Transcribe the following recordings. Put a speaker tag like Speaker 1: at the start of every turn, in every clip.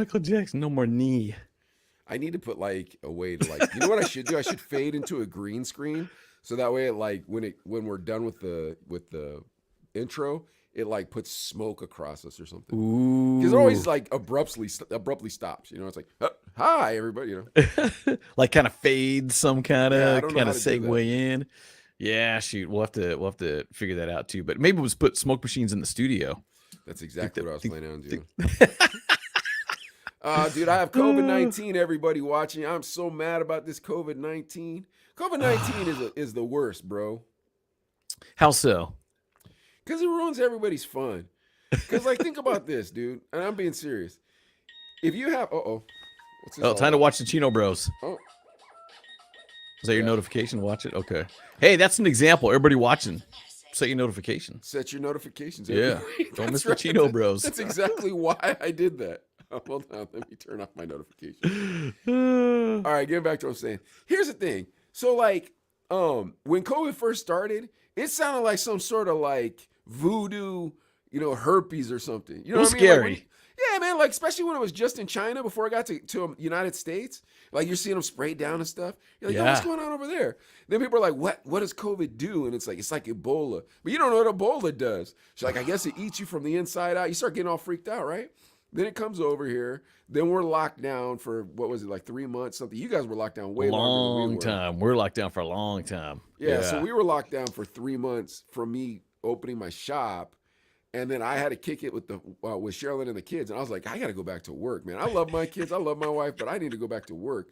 Speaker 1: Michael Jackson, no more knee.
Speaker 2: I need to put like a way to like, you know what I should do? I should fade into a green screen so that way it like when we're done with the intro, it like puts smoke across us or something. Because it always
Speaker 1: Ooh.
Speaker 2: like abruptly stops. You know, it's like, hi everybody. You know,
Speaker 1: Like kind of fade some kind
Speaker 2: yeah, I
Speaker 1: of
Speaker 2: don't know how to do that.
Speaker 1: segue in. Yeah, shoot, we'll have to figure that out too. But maybe we'll just put smoke machines in the studio.
Speaker 2: That's
Speaker 1: Think
Speaker 2: exactly
Speaker 1: that
Speaker 2: what I was
Speaker 1: think,
Speaker 2: planning on
Speaker 1: think,
Speaker 2: doing. Dude, I have COVID-19. Everybody watching, I'm so mad about this COVID-19. COVID-19 is the worst, bro.
Speaker 1: How so?
Speaker 2: Because it ruins everybody's fun. Because like, think about this, dude, and I'm being serious. If you have, what's this
Speaker 1: Oh,
Speaker 2: all
Speaker 1: time to
Speaker 2: about?
Speaker 1: watch the Chino Bros.
Speaker 2: Oh,
Speaker 1: Is that your
Speaker 2: yeah.
Speaker 1: notification? Watch it. Okay. Hey, that's an example. Everybody watching, set your notification.
Speaker 2: Set your notifications.
Speaker 1: Yeah. Don't miss the Chino Bros.
Speaker 2: That's exactly why I did that. Hold on, let me turn off my notifications. All right, getting back to what I'm saying. Here's the thing. So like, when COVID first started, it sounded like some sort of like voodoo, herpes or something. You
Speaker 1: It
Speaker 2: know
Speaker 1: was
Speaker 2: what I mean?
Speaker 1: scary.
Speaker 2: Yeah, man. Like especially when it was just in China before it got to United States. Like you're seeing them sprayed down and stuff. You're like, yo, what's
Speaker 1: Yeah.
Speaker 2: going on over there? Then people are like, what does COVID do? And it's like Ebola. But you don't know what Ebola does. She's like, I guess it eats you from the inside out. You start getting all freaked out, right? Then it comes over here. Then we're locked down for what was it, like 3 months, something. You guys were locked down way longer than we
Speaker 1: Long
Speaker 2: were.
Speaker 1: time. We're locked down for a long time.
Speaker 2: Yeah, so we were locked down for 3 months from me opening my shop. And then I had to kick it with with Sherilyn and the kids. And I was like, I got to go back to work, man. I love my kids. I love my wife, but I need to go back to work.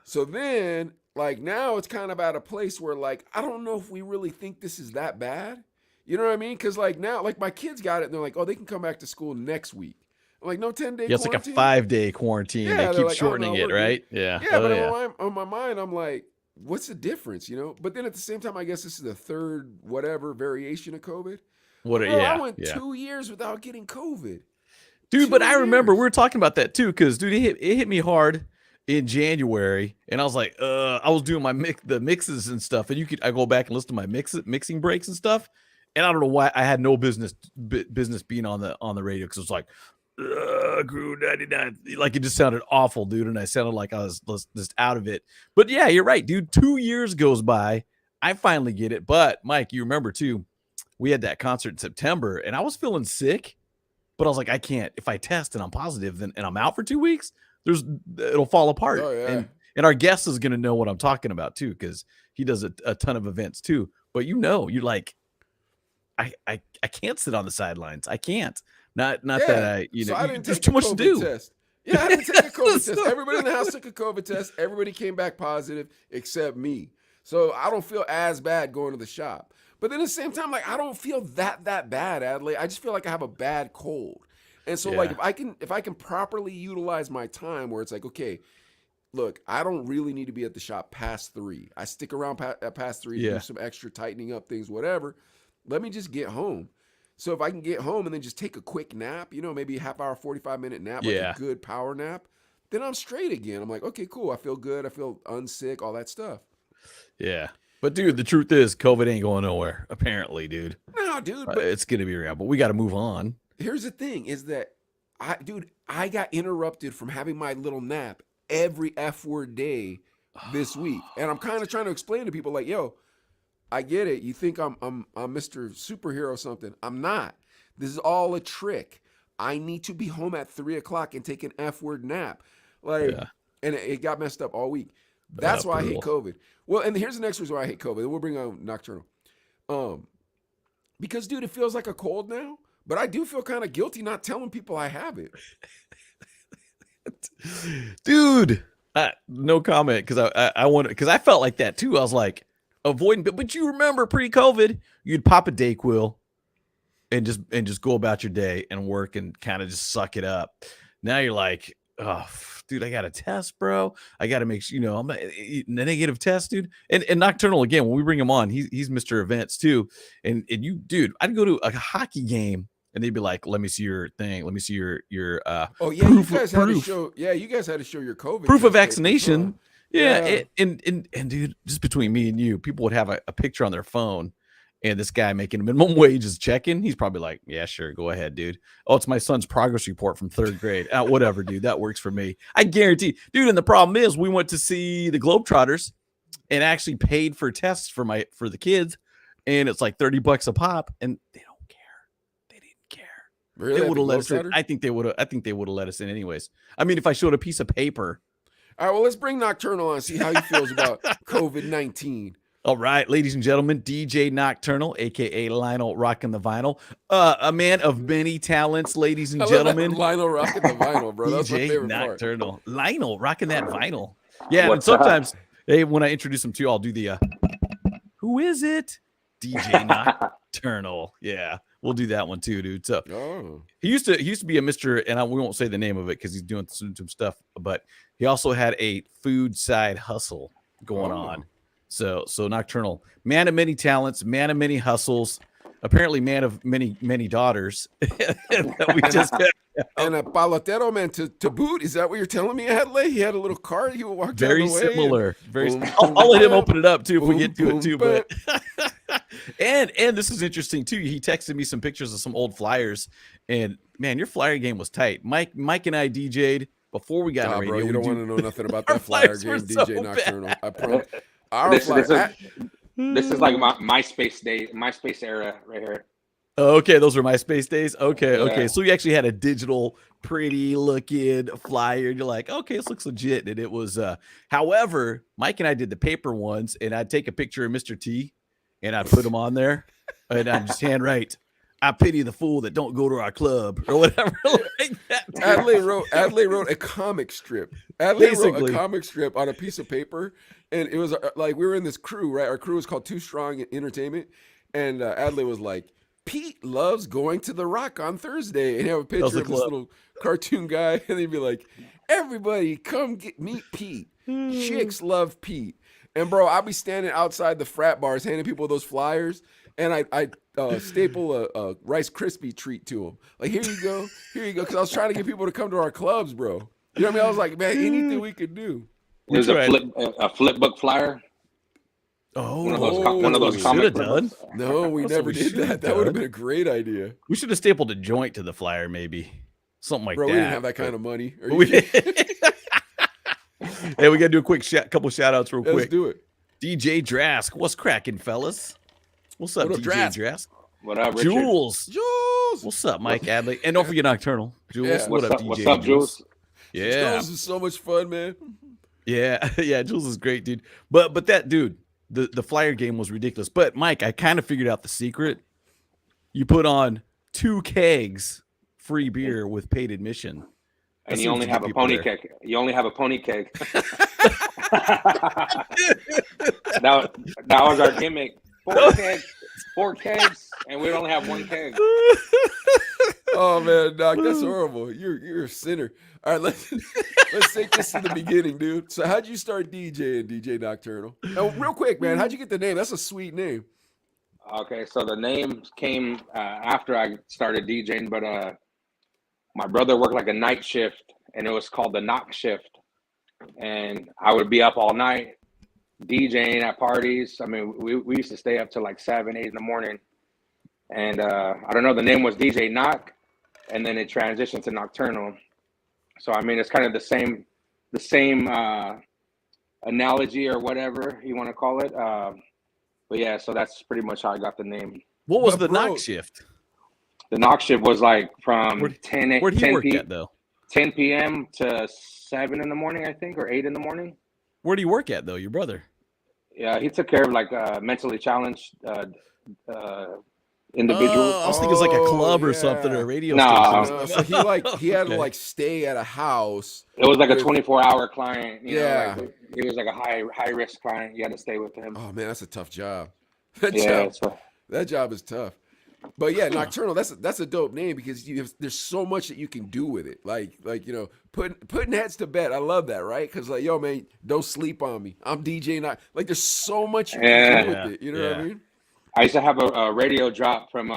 Speaker 2: So then, like, now it's kind of at a place where, like, I don't know if we really think this is that bad. You know what I mean? Because, like, now, like, my kids got it. And they're like, oh, they can come back to school next week. I'm like, no 10-day
Speaker 1: Yeah, it's like a
Speaker 2: quarantine?
Speaker 1: 5-day quarantine.
Speaker 2: Yeah,
Speaker 1: They
Speaker 2: they're
Speaker 1: keep
Speaker 2: like, oh,
Speaker 1: shortening
Speaker 2: no,
Speaker 1: it,
Speaker 2: we're
Speaker 1: right?
Speaker 2: good.
Speaker 1: Yeah.
Speaker 2: Yeah, but on my mind, I'm like, what's the difference, But then at the same time, I guess this is the third whatever variation of COVID.
Speaker 1: What?
Speaker 2: Bro, I
Speaker 1: Yeah.
Speaker 2: went
Speaker 1: Yeah.
Speaker 2: 2 years without getting COVID.
Speaker 1: Dude, but
Speaker 2: 2
Speaker 1: I remember we
Speaker 2: years.
Speaker 1: were talking about that too, because dude, it hit me hard in January, and I was like, I was doing the mixes and stuff, and I go back and listen to my mixing breaks and stuff, and I don't know why I had no business being on the radio because it was like, Crew 99, like it just sounded awful, dude, and I sounded like I was just out of it. But yeah, you're right, dude. 2 years goes by, I finally get it. But Mike, you remember too, we had that concert in September, and I was feeling sick. But I was like, I can't. If I test and I'm positive, and I'm out for 2 weeks, it'll fall apart.
Speaker 2: Oh, yeah.
Speaker 1: And our guest is gonna know what I'm talking about too, because he does a ton of events too. But you're like, I can't sit on the sidelines. I can't. Not that I
Speaker 2: So I didn't
Speaker 1: there's
Speaker 2: take
Speaker 1: too
Speaker 2: a
Speaker 1: much to
Speaker 2: COVID
Speaker 1: do.
Speaker 2: test. Yeah, I didn't take a COVID test. Everybody in the house took a COVID test. Everybody came back positive except me. So I don't feel as bad going to the shop. But then at the same time, like I don't feel that bad, Adley. I just feel like I have a bad cold. And so like
Speaker 1: Yeah.
Speaker 2: if I can properly utilize my time where it's like, okay, look, I don't really need to be at the shop past 3. I stick around at past 3 to
Speaker 1: Yeah.
Speaker 2: do some extra tightening up things, whatever. Let me just get home. So if I can get home and then just take a quick nap, maybe a half hour, 45-minute nap, like
Speaker 1: Yeah.
Speaker 2: a good power nap, then I'm straight again. I'm like, okay, cool. I feel good. I feel unsick, all that stuff.
Speaker 1: Yeah. But dude, the truth is COVID ain't going nowhere, apparently, dude.
Speaker 2: No, dude, but
Speaker 1: It's gonna be around, but we gotta move on.
Speaker 2: here's the thing is that I got interrupted from having my little nap every F word day this week. And I'm kind of trying to explain to people like, yo, I get it. You think I'm Mr. Superhero or something. I'm not. This is all a trick. I need to be home at 3:00 and take an F word nap. Like,
Speaker 1: Yeah.
Speaker 2: and it got messed up all week. That's why I hate
Speaker 1: Brutal.
Speaker 2: COVID. Well, and here's the next reason why I hate COVID. Then we'll bring on Nocturnal. Because dude, it feels like a cold now, but I do feel kind of guilty not telling people I have it.
Speaker 1: Dude, no comment, because I wanted, because I felt like that too. I was like avoiding, but you remember pre-COVID, you'd pop a Dayquil and just go about your day and work and kind of just suck it up. Now you're like, oh, dude, I got a test, bro. I got to make sure, I'm a negative test, dude. And Nocturnal, again, when we bring him on, he's Mr. Events too. And you, dude, I'd go to a hockey game and they'd be like, let me see your thing. Let me see your
Speaker 2: Oh yeah,
Speaker 1: proof,
Speaker 2: you guys had to show. Yeah, you guys had to show your COVID
Speaker 1: proof of
Speaker 2: test papers,
Speaker 1: vaccination.
Speaker 2: huh?
Speaker 1: Yeah. And dude, just between me and you, people would have a picture on their phone and this guy making minimum wage is checking. He's probably like, yeah, sure, go ahead, dude. Oh, it's my son's progress report from 3rd grade. Whatever, dude, that works for me. I guarantee, dude. And the problem is, we went to see the Globetrotters and actually paid for tests for the kids, and it's like $30 a pop, and they don't care. They didn't care.
Speaker 2: Really?
Speaker 1: They would have let us in. I think they would have let us in anyways. I mean, if I showed a piece of paper.
Speaker 2: All right, well, let's bring Nokturnal on and see how he feels about COVID-19.
Speaker 1: All right, ladies and gentlemen, DJ Nokturnal, a.k.a. Lionel Rockin The Vinyl. A man of many talents, ladies and gentlemen.
Speaker 2: Lionel Rockin The Vinyl, bro. That's my
Speaker 1: DJ
Speaker 2: favorite
Speaker 1: Nokturnal.
Speaker 2: part.
Speaker 1: Lionel Rockin That Vinyl. Yeah,
Speaker 3: What's
Speaker 1: and sometimes, hey, when I introduce him to you, I'll do the, who is it? DJ Nokturnal. Yeah, we'll do that one too, dude. So he used to be a Mr. and we won't say the name of it because he's doing some stuff, but he also had a food side hustle going on. So Nokturnal, man of many talents, man of many hustles, apparently man of many daughters. We just
Speaker 2: and a palotero, man, to boot. Is that what you're telling me, Adley? He had a little cart. He would walk down the way.
Speaker 1: Similar. I'll let him open it up too if we get to it too. But and this is interesting too. He texted me some pictures of some old flyers, and man, your flyer game was tight. Mike and I DJ'd before we got on radio.
Speaker 2: Bro, you don't want to know nothing about that flyer game, DJ Nokturnal. I promise.
Speaker 3: This is like my MySpace era right here.
Speaker 1: Okay, those were MySpace days. Okay,
Speaker 3: Yeah.
Speaker 1: okay. So you actually had a digital, pretty looking flyer. You're like, okay, this looks legit. And it was, however, Mike and I did the paper ones, and I'd take a picture of Mr. T, and I'd put him on there, and I'd just handwrite, "I pity the fool that don't go to our club," or whatever like that.
Speaker 2: Adley wrote a comic strip. Adley wrote a comic strip on a piece of paper, and it was like we were in this crew, right? Our crew was called Too Strong Entertainment, and Adley was like, "Pete loves going to the Rock on Thursday," and he have a picture of this little cartoon guy, and he'd be like, "Everybody, come meet Pete. Chicks love Pete." And bro, I'd be standing outside the frat bars handing people those flyers, and I staple a Rice Krispie treat to them. Like, here you go, because I was trying to get people to come to our clubs, bro. You know what I mean? I was like, man, anything we could do.
Speaker 3: There's a flip book flyer.
Speaker 1: Oh,
Speaker 3: one of those comic
Speaker 1: done.
Speaker 2: No, we never did that. That would have been a great idea.
Speaker 1: We should have stapled a joint to the flyer, maybe something like that.
Speaker 2: Bro, we didn't have that kind of money.
Speaker 1: Hey, we gotta do a quick couple shout outs real quick.
Speaker 2: Let's do it.
Speaker 1: DJ Drask, what's cracking, fellas? What's up, DJ Drask?
Speaker 3: What up, Richard?
Speaker 2: Jules,
Speaker 1: what's up, Mike Adley? And don't forget Nokturnal. Jules,
Speaker 2: Yeah.
Speaker 1: what up, DJ?
Speaker 3: What's up, Jules?
Speaker 1: Yeah,
Speaker 2: Jules is so much fun, man.
Speaker 1: yeah, yeah. Jules is great, dude. But that dude, the flyer game was ridiculous. But Mike, I kind of figured out the secret. You put on 2 kegs, free beer with paid admission.
Speaker 3: And you only have a pony keg. You only have a pony keg. that was our gimmick. 4 kegs, and we'd only have 1 keg.
Speaker 2: Oh man, Doc, that's horrible. You're a sinner. All right, let's take this to the beginning, dude. So how'd you start DJing, DJ Nokturnal? Oh, real quick, man, how'd you get the name? That's a sweet name.
Speaker 3: Okay, so the name came after I started DJing, but my brother worked like a night shift, and it was called the knock shift. And I would be up all night DJing at parties. I mean, we used to stay up till like 7, 8 in the morning. And I don't know, the name was DJ Knock, and then it transitioned to Nokturnal. So I mean, it's kind of the same analogy or whatever you want to call it. But yeah, so that's pretty much how I got the name.
Speaker 1: What was the knock shift?
Speaker 3: The knock shift was like from 10
Speaker 1: Where'd he work at, though?
Speaker 3: 10 p.m. to 7 in the morning, I think, or 8 in the morning.
Speaker 1: Where do you work at, though, your brother?
Speaker 3: Yeah, he took care of like mentally challenged individuals.
Speaker 1: I was thinking it's like a club or something, or a radio
Speaker 2: No,
Speaker 1: station.
Speaker 2: so he had to like stay at a house.
Speaker 3: It was like a 24-hour client. You
Speaker 2: Yeah.
Speaker 3: know, like, he was like a high risk client. You had to stay with him.
Speaker 2: Oh man, that's a tough job. That job is tough. But yeah, Nokturnal, that's a dope name because there's so much that you can do with it. Like you know, putting heads to bed. I love that, right? Because like, yo, man, don't sleep on me. I'm DJing. Like, there's so much you can do with it. You know what I mean?
Speaker 3: I used to have a radio drop from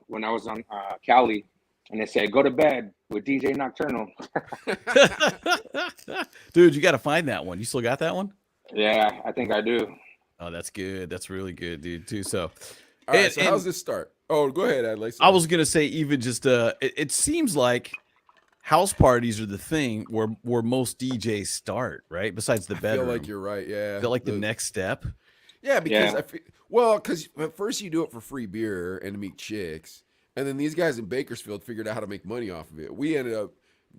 Speaker 3: when I was on Cali, and it said, "Go to bed with DJ Nokturnal."
Speaker 1: Dude, you got to find that one. You still got that one?
Speaker 3: Yeah, I think I do.
Speaker 1: Oh, that's good. That's really good, dude, too. So,
Speaker 2: All right,
Speaker 1: And-
Speaker 2: so how's
Speaker 1: and-
Speaker 2: this start? Oh, go ahead, Adley.
Speaker 1: I was gonna say even just it seems like house parties are the thing where most DJs start, right? Besides the
Speaker 2: I
Speaker 1: bedroom.
Speaker 2: feel like you're right. Yeah.
Speaker 1: Feel like the next step.
Speaker 2: Yeah, because
Speaker 3: Yeah.
Speaker 2: because at first you do it for free beer and to meet chicks, and then these guys in Bakersfield figured out how to make money off of it. We ended up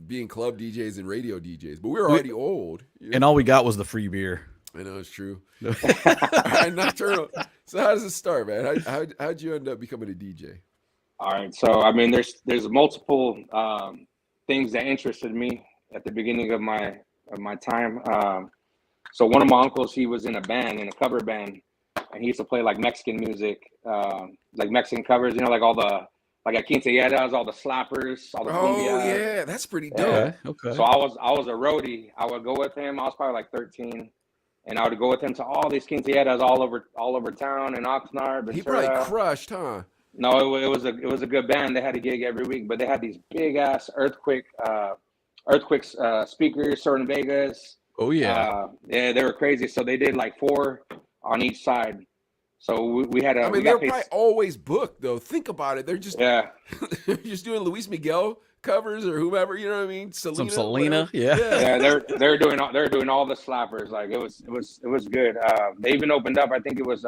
Speaker 2: being club DJs and radio DJs, but we were already old. You know?
Speaker 1: And all we got was the free beer.
Speaker 2: I know it's true. All right, Nocturnal. So how does it start, man? How'd you end up becoming a DJ?
Speaker 3: All right, so I mean, there's multiple things that interested me at the beginning of my time. So one of my uncles, he was in a cover band, and he used to play like Mexican music, like Mexican covers. You know, like all the at quinceañeras, all the slappers, all the cumbia.
Speaker 2: Yeah, that's pretty dope.
Speaker 3: Yeah.
Speaker 1: Okay.
Speaker 3: So I was a roadie. I would go with him. I was probably like 13. And I would go with him to all these quinceañeras all over town in Oxnard.
Speaker 2: He
Speaker 3: Ventura.
Speaker 2: probably crushed, huh?
Speaker 3: No, it was a good band. They had a gig every week, but they had these big ass earthquake speakers, in Vegas.
Speaker 1: Oh yeah.
Speaker 3: Yeah, they were crazy. So they did like 4 on each side. So we had a.
Speaker 2: I mean, they're probably always booked though. Think about it. They're just
Speaker 3: they're
Speaker 2: just doing Luis Miguel covers or whomever. You know what I mean?
Speaker 1: Some Selena. Yeah.
Speaker 3: Yeah, they're doing all the slappers. Like it was good. They even opened up. I think it was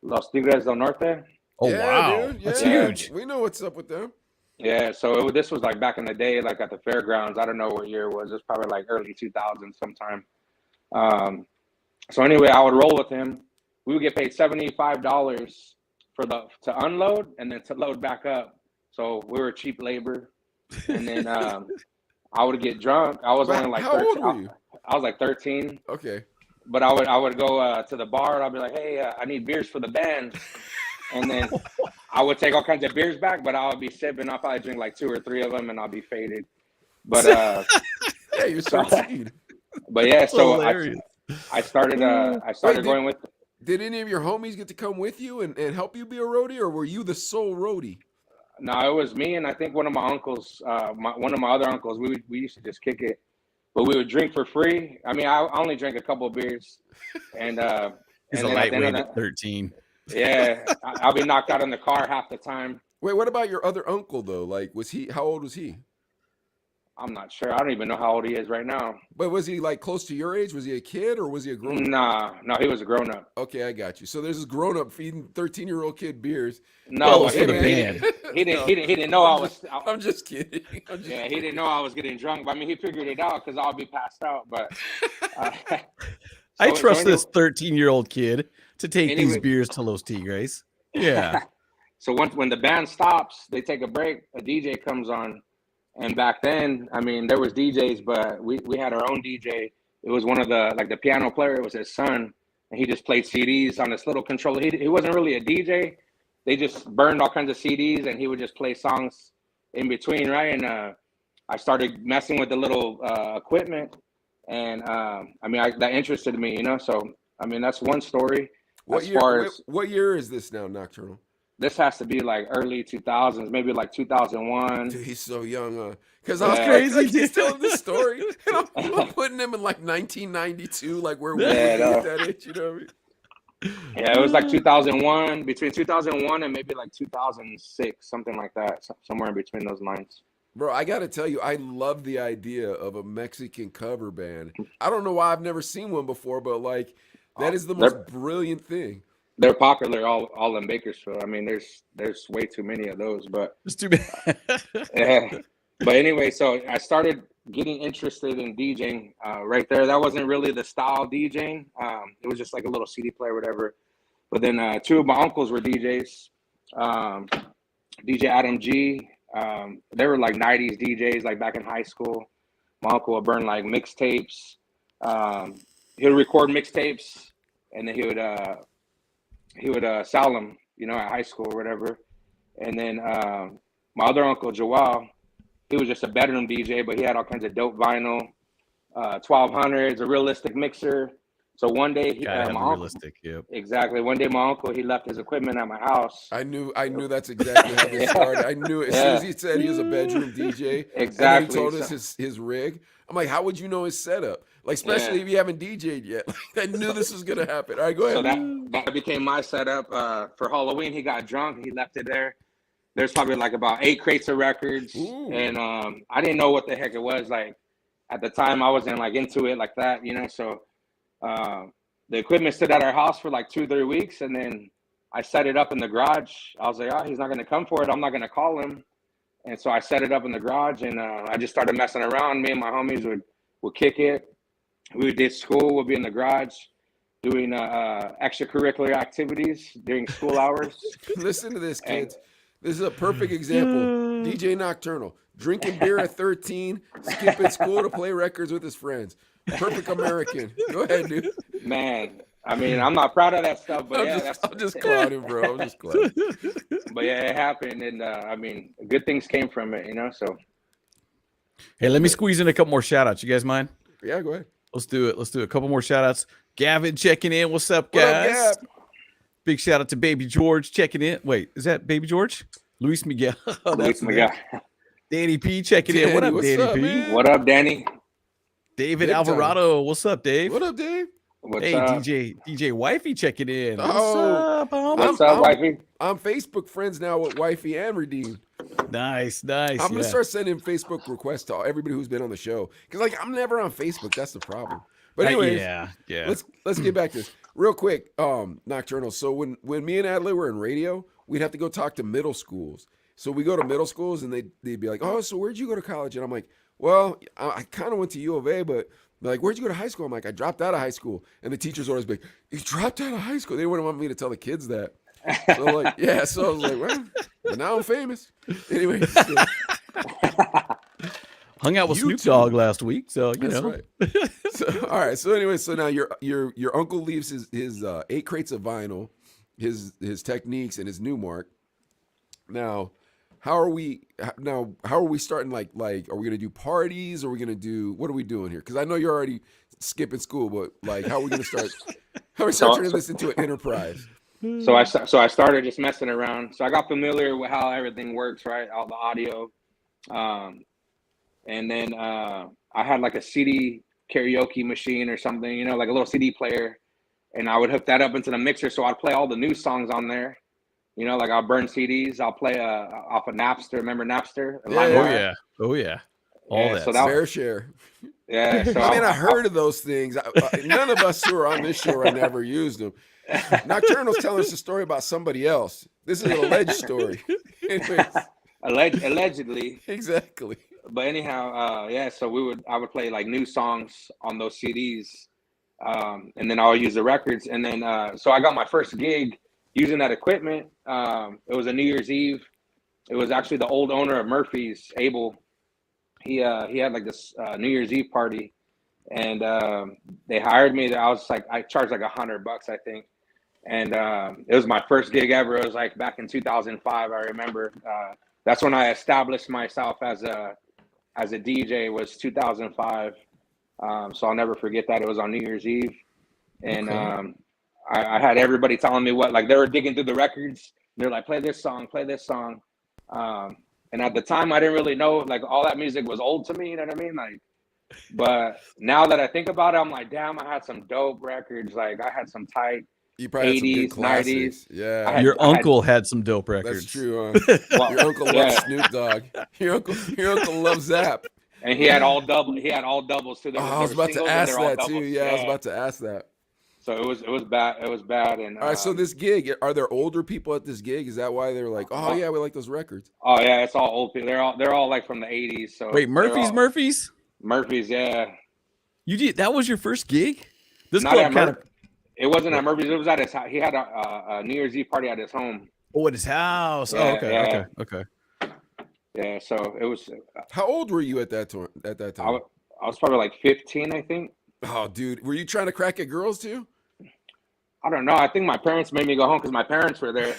Speaker 3: Los Tigres del Norte.
Speaker 1: Oh
Speaker 2: Yeah,
Speaker 1: wow.
Speaker 2: dude.
Speaker 1: That's
Speaker 3: Yeah.
Speaker 1: huge.
Speaker 2: We know what's up with them.
Speaker 3: Yeah, so this was like back in the day, like at the fairgrounds. I don't know what year it was. It was probably like early 2000s sometime. So anyway, I would roll with him. We would get paid $75 to unload and then to load back up. So we were cheap labor. And then I would get drunk. I was only like
Speaker 2: How
Speaker 3: 13.
Speaker 2: old were you?
Speaker 3: I was like 13.
Speaker 2: Okay.
Speaker 3: But I would go to the bar and I'd be like, hey, I need beers for the band. And then I would take all kinds of beers back, but I would be sipping. I'll probably drink like 2 or 3 of them and I'll be faded. But
Speaker 2: Yeah, you're 13.
Speaker 3: but yeah, so
Speaker 1: Hilarious.
Speaker 3: I started going with.
Speaker 2: Did any of your homies get to come with you and help you be a roadie, or were you the sole roadie?
Speaker 3: No, it was me and I think one of my uncles, one of my other uncles. We used to just kick it, but we would drink for free. I mean, I only drank a couple of beers, and
Speaker 1: He's
Speaker 3: and
Speaker 1: a
Speaker 3: then at the end
Speaker 1: lightweight
Speaker 3: of
Speaker 1: at 13.
Speaker 3: yeah, I'll be knocked out in the car half the time.
Speaker 2: Wait, what about your other uncle though? Like, how old was he?
Speaker 3: I'm not sure. I don't even know how old he is right now.
Speaker 2: But was he like close to your age? Was he a kid or was he a grown up?
Speaker 3: No, he was a grown up.
Speaker 2: Okay, I got you. So there's this grown up feeding 13-year-old kid beers.
Speaker 3: No,
Speaker 1: Well, it was
Speaker 3: he
Speaker 1: for the
Speaker 3: didn't-
Speaker 1: band.
Speaker 3: He didn't know I was.
Speaker 2: I'm just kidding.
Speaker 3: Yeah, he didn't know I was getting drunk. But I mean, he figured it out because I'll be passed out. But
Speaker 1: I
Speaker 3: so
Speaker 1: trust
Speaker 3: anyway-
Speaker 1: this 13-year-old kid to take these
Speaker 3: Anyway.
Speaker 1: beers to Los Tigres. Yeah.
Speaker 3: So when the band stops, they take a break. A DJ comes on, and back then, I mean, there was DJs, but we had our own DJ. It was one of the piano player. It was his son, and he just played CDs on this little controller. He wasn't really a DJ. They just burned all kinds of CDs, and he would just play songs in between, right? And I started messing with the little equipment, and I mean, that interested me, you know. So I mean, that's one story.
Speaker 2: What
Speaker 3: As
Speaker 2: year?
Speaker 3: far as
Speaker 2: What year is this now, Nocturnal?
Speaker 3: this has to be like early 2000s, maybe like 2001.
Speaker 2: Dude, he's so young. Because
Speaker 3: Yeah.
Speaker 2: I was
Speaker 1: Crazy,
Speaker 2: crazy. He's
Speaker 1: dude.
Speaker 2: telling this story. And I'm putting him in like 1992, like where we were
Speaker 3: Yeah, no.
Speaker 2: at that age. You know what I mean?
Speaker 3: Yeah, it was like 2001, between 2001 and maybe like 2006, something like that, somewhere in between those lines.
Speaker 2: Bro, I got to tell you, I love the idea of a Mexican cover band. I don't know why I've never seen one before, but like that is the most brilliant thing.
Speaker 3: They're popular all in Bakersfield. I mean, there's way too many of those, but
Speaker 1: It's too bad.
Speaker 3: yeah. But anyway, so I started getting interested in DJing right there. That wasn't really the style DJing. It was just like a little CD player, whatever. But then 2 of my uncles were DJs. DJ Adam G. They were like 90s DJs, like back in high school. My uncle would burn like mixtapes. He would record mixtapes, and then he would sell them, you know, at high school or whatever. And then my other uncle Joel, he was just a bedroom DJ, but he had all kinds of dope vinyl, 1200s, a realistic mixer. So one day,
Speaker 1: Gotta have
Speaker 3: my
Speaker 1: a
Speaker 3: uncle,
Speaker 1: realistic. Yep.
Speaker 3: exactly. One day, my uncle, he left his equipment at my house.
Speaker 2: I knew that's exactly how this started. I knew it. As soon as he said he was a bedroom DJ, and then
Speaker 3: Exactly.
Speaker 2: he told us his rig. I'm like, how would you know his setup? Like, especially if you haven't DJ'd yet. I knew this was gonna happen. All right, go ahead.
Speaker 3: So that became my setup. For Halloween, he got drunk. He left it there. There's probably like about 8 crates of records.
Speaker 2: Ooh.
Speaker 3: And I didn't know what the heck it was. Like at the time I wasn't like into it like that, you know. So the equipment stood at our house for like 2-3 weeks, and then I set it up in the garage. I was like, oh, he's not gonna come for it. I'm not gonna call him. And so I set it up in the garage, and I just started messing around. Me and my homies would kick it. We did school. We'd be in the garage doing extracurricular activities during school hours.
Speaker 2: Listen to this, kids. This is a perfect example. DJ Nokturnal, drinking beer at 13, skipping school to play records with his friends. Perfect American. Go ahead, dude.
Speaker 3: Man, I mean, I'm not proud of that stuff, but
Speaker 2: I'm just clowning, bro. I'm just clowning.
Speaker 3: But yeah, it happened, and I mean, good things came from it, you know. So,
Speaker 1: Hey, let me squeeze in a couple more shout outs. You guys mind?
Speaker 2: Yeah, go ahead.
Speaker 1: Let's do it. Let's do a couple more shout outs. Gavin checking in. What's up, guys?
Speaker 2: What up, Gab?
Speaker 1: Big shout out to Baby George checking in. Wait, is that Baby George? Luis Miguel. Oh,
Speaker 3: Luis Miguel.
Speaker 1: Danny P checking in. What up,
Speaker 2: what's
Speaker 1: Danny
Speaker 2: up,
Speaker 1: P?
Speaker 2: man?
Speaker 3: What up, Danny?
Speaker 1: David
Speaker 2: Big
Speaker 1: Alvarado. What's up, Dave?
Speaker 2: What up, Dave?
Speaker 3: What's
Speaker 1: Hey,
Speaker 3: up?
Speaker 1: DJ Wifey checking in.
Speaker 2: Oh,
Speaker 1: What's up, homie?
Speaker 3: What's up, wifey?
Speaker 2: I'm Facebook friends now with Wifey and Redeem.
Speaker 1: Nice.
Speaker 2: I'm gonna start sending Facebook requests to everybody who's been on the show, because like I'm never on Facebook. That's the problem. But anyways,
Speaker 1: yeah.
Speaker 2: let's get back to this real quick. Nocturnal. So when me and Adley were in radio, we'd have to go talk to middle schools. So we go to middle schools and they'd be like, oh, so where'd you go to college? And I'm like, well, I kind of went to U of A, but they're like, where'd you go to high school? I'm like, I dropped out of high school. And the teachers always be like, you dropped out of high school? They wouldn't want me to tell the kids that. So like, yeah. So I was like, well, but now I'm famous. Anyway. So.
Speaker 1: Hung out with Snoop Dogg last week, so you know.
Speaker 2: Right. So, all right. So anyway, so now your uncle leaves his 8 crates of vinyl, his techniques, and his new mark. Now, how are we starting? Like, are we gonna do parties? Or are we gonna do, what are we doing here? Because I know you're already skipping school, but like, how are we gonna start? How are we turning this into an enterprise?
Speaker 3: So I started just messing around. So I got familiar with how everything works, right? All the audio. And then I had like a CD karaoke machine or something, you know, like a little CD player. And I would hook that up into the mixer. So I'd play all the new songs on there. You know, like I'll burn CDs. I'll play off of Napster. Remember Napster?
Speaker 1: Oh, yeah.
Speaker 3: That.
Speaker 2: So fair share.
Speaker 3: Yeah. So
Speaker 2: I mean, I heard of those things. None of us who are on this show right now ever used them. Nocturnal's telling us a story about somebody else. This is an alleged story.
Speaker 3: Allegedly.
Speaker 2: Exactly.
Speaker 3: But anyhow, so I would play like new songs on those CDs, and then I'll use the records. And then so I got my first gig using that equipment. It was a New Year's Eve. It was actually the old owner of Murphy's, Abel. He had like this New Year's Eve party, and they hired me. I charged like $100, I think. And it was my first gig ever. It was like back in 2005. I remember that's when I established myself as a DJ, was 2005. So I'll never forget that. It was on New Year's Eve. And I had everybody telling me what, like they were digging through the records. They're like, play this song. And at the time I didn't really know, like all that music was old to me, you know what I mean? Like, but now that I think about it, I'm like, damn, I had some dope records. Like I had some tight
Speaker 2: You probably
Speaker 3: 80s, 90s.
Speaker 2: Yeah.
Speaker 1: Your uncle had some dope records.
Speaker 2: That's true. Your uncle loves Snoop Dogg. Your uncle loves Zap.
Speaker 3: And he had all doubles too.
Speaker 2: I was about to ask that too. Yeah, I was about to ask that.
Speaker 3: So it was bad. It was bad. And
Speaker 2: all right, so this gig, are there older people at this gig? Is that why they're like, oh yeah, we like those records?
Speaker 3: Oh yeah, it's all old people. They're all like from the 80s. So
Speaker 1: wait, Murphy's,
Speaker 3: yeah.
Speaker 1: You did that was your first gig? This
Speaker 3: Not
Speaker 1: club kind of.
Speaker 3: It wasn't at Murphy's. It was at his house. He had a New Year's Eve party at his home.
Speaker 1: Oh, at his house.
Speaker 3: Yeah,
Speaker 1: Okay.
Speaker 3: Yeah, so it was.
Speaker 2: How old were you at that time?
Speaker 3: I was probably like 15, I think.
Speaker 2: Oh, dude, were you trying to crack at girls too?
Speaker 3: I don't know. I think my parents made me go home because my parents were there.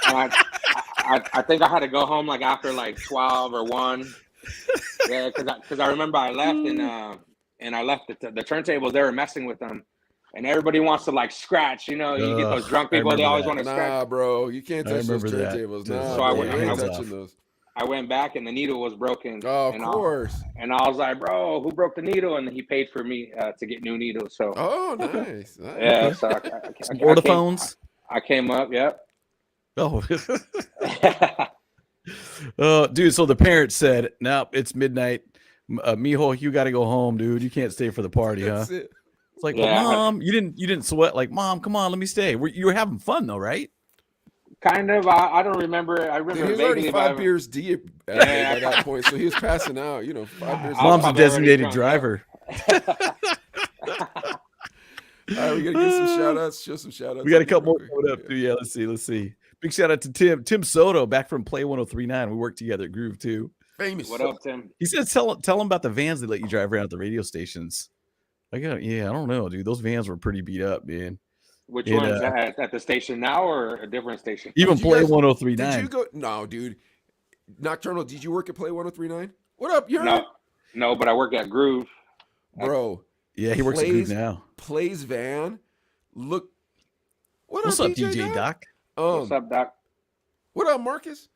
Speaker 3: I think I had to go home like after like 12 or 1. Yeah, because I remember I left and I left the turntables. They were messing with them, and everybody wants to like scratch. You know, you get those drunk people. They always want to scratch.
Speaker 2: Nah, bro, you can't touch those turntables. Nah,
Speaker 3: So
Speaker 2: I ain't touching those.
Speaker 3: I went back and the needle was broken.
Speaker 2: Oh, of
Speaker 3: and
Speaker 2: course.
Speaker 3: I was like, bro, who broke the needle? And he paid for me to get new needles. So
Speaker 2: Oh, nice. Nice.
Speaker 3: yeah, so
Speaker 1: Some orthophones.
Speaker 3: I came up. Yep.
Speaker 1: Oh. Dude, so the parents said, "No, it's midnight. Mijo, you got to go home, dude. You can't stay for the party, huh?"
Speaker 2: That's it.
Speaker 1: It's like,
Speaker 3: Yeah.
Speaker 1: well, Mom, you didn't sweat. Like, Mom, come on, let me stay. You were having fun though, right?
Speaker 3: Kind of. I don't remember. I remember
Speaker 2: Dude, he was already
Speaker 3: vaguely
Speaker 2: 5 beers deep by that point, so he was passing out. 5 beers.
Speaker 1: Mom's a
Speaker 3: probably
Speaker 1: designated
Speaker 3: already
Speaker 1: driver.
Speaker 2: All right, we gotta give some shout outs. Show some shout outs.
Speaker 1: We got a couple more coming up too. Yeah, let's see. Big shout out to Tim Soto, back from Play 1039. We worked together at Groove too.
Speaker 2: Famous.
Speaker 3: What up, Tim?
Speaker 1: He said, tell him about the vans they let you drive around at the radio stations. I don't know, dude. Those vans were pretty beat up, man.
Speaker 3: Which one's at the station now or a different station?
Speaker 1: Even Play 1039.
Speaker 2: Did you go? No, dude. Nocturnal, did you work at Play 1039? What up, you?
Speaker 3: No, but I work at Groove.
Speaker 2: Bro.
Speaker 1: Yeah, he works at Groove now.
Speaker 2: Plays van. Look.
Speaker 1: What's up, DJ Doc?
Speaker 3: What's up, Doc?
Speaker 2: What up, Marcus?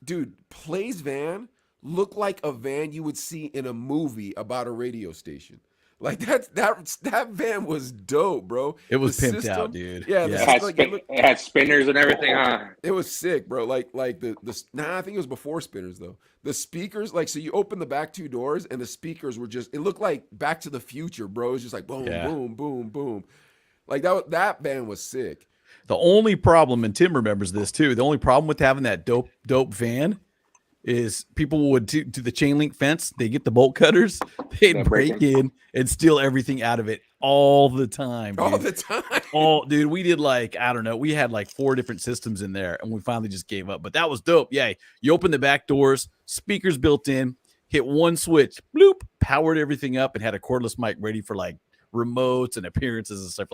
Speaker 2: Dude, Plays van looked like a van you would see in a movie about a radio station. Like that van was dope, bro.
Speaker 1: It was pimped out, dude.
Speaker 2: Yeah,
Speaker 3: it had spinners and everything, huh?
Speaker 2: It was sick, bro. Like I think it was before spinners though. The speakers, so you open the back 2 doors and the speakers were it looked like Back to the Future, bro. It was just like boom, boom, boom, boom. Like that van was sick.
Speaker 1: The only problem, and Tim remembers this too, the only problem with having that dope van is people would do the chain link fence. They get the bolt cutters, they'd break in and steal everything out of it all the time. Dude.
Speaker 2: All the time.
Speaker 1: Dude, we did we had 4 different systems in there, and we finally just gave up. But that was dope. Yeah, you open the back doors, speakers built in, hit one switch, bloop, powered everything up, and had a cordless mic ready for remotes and appearances and stuff.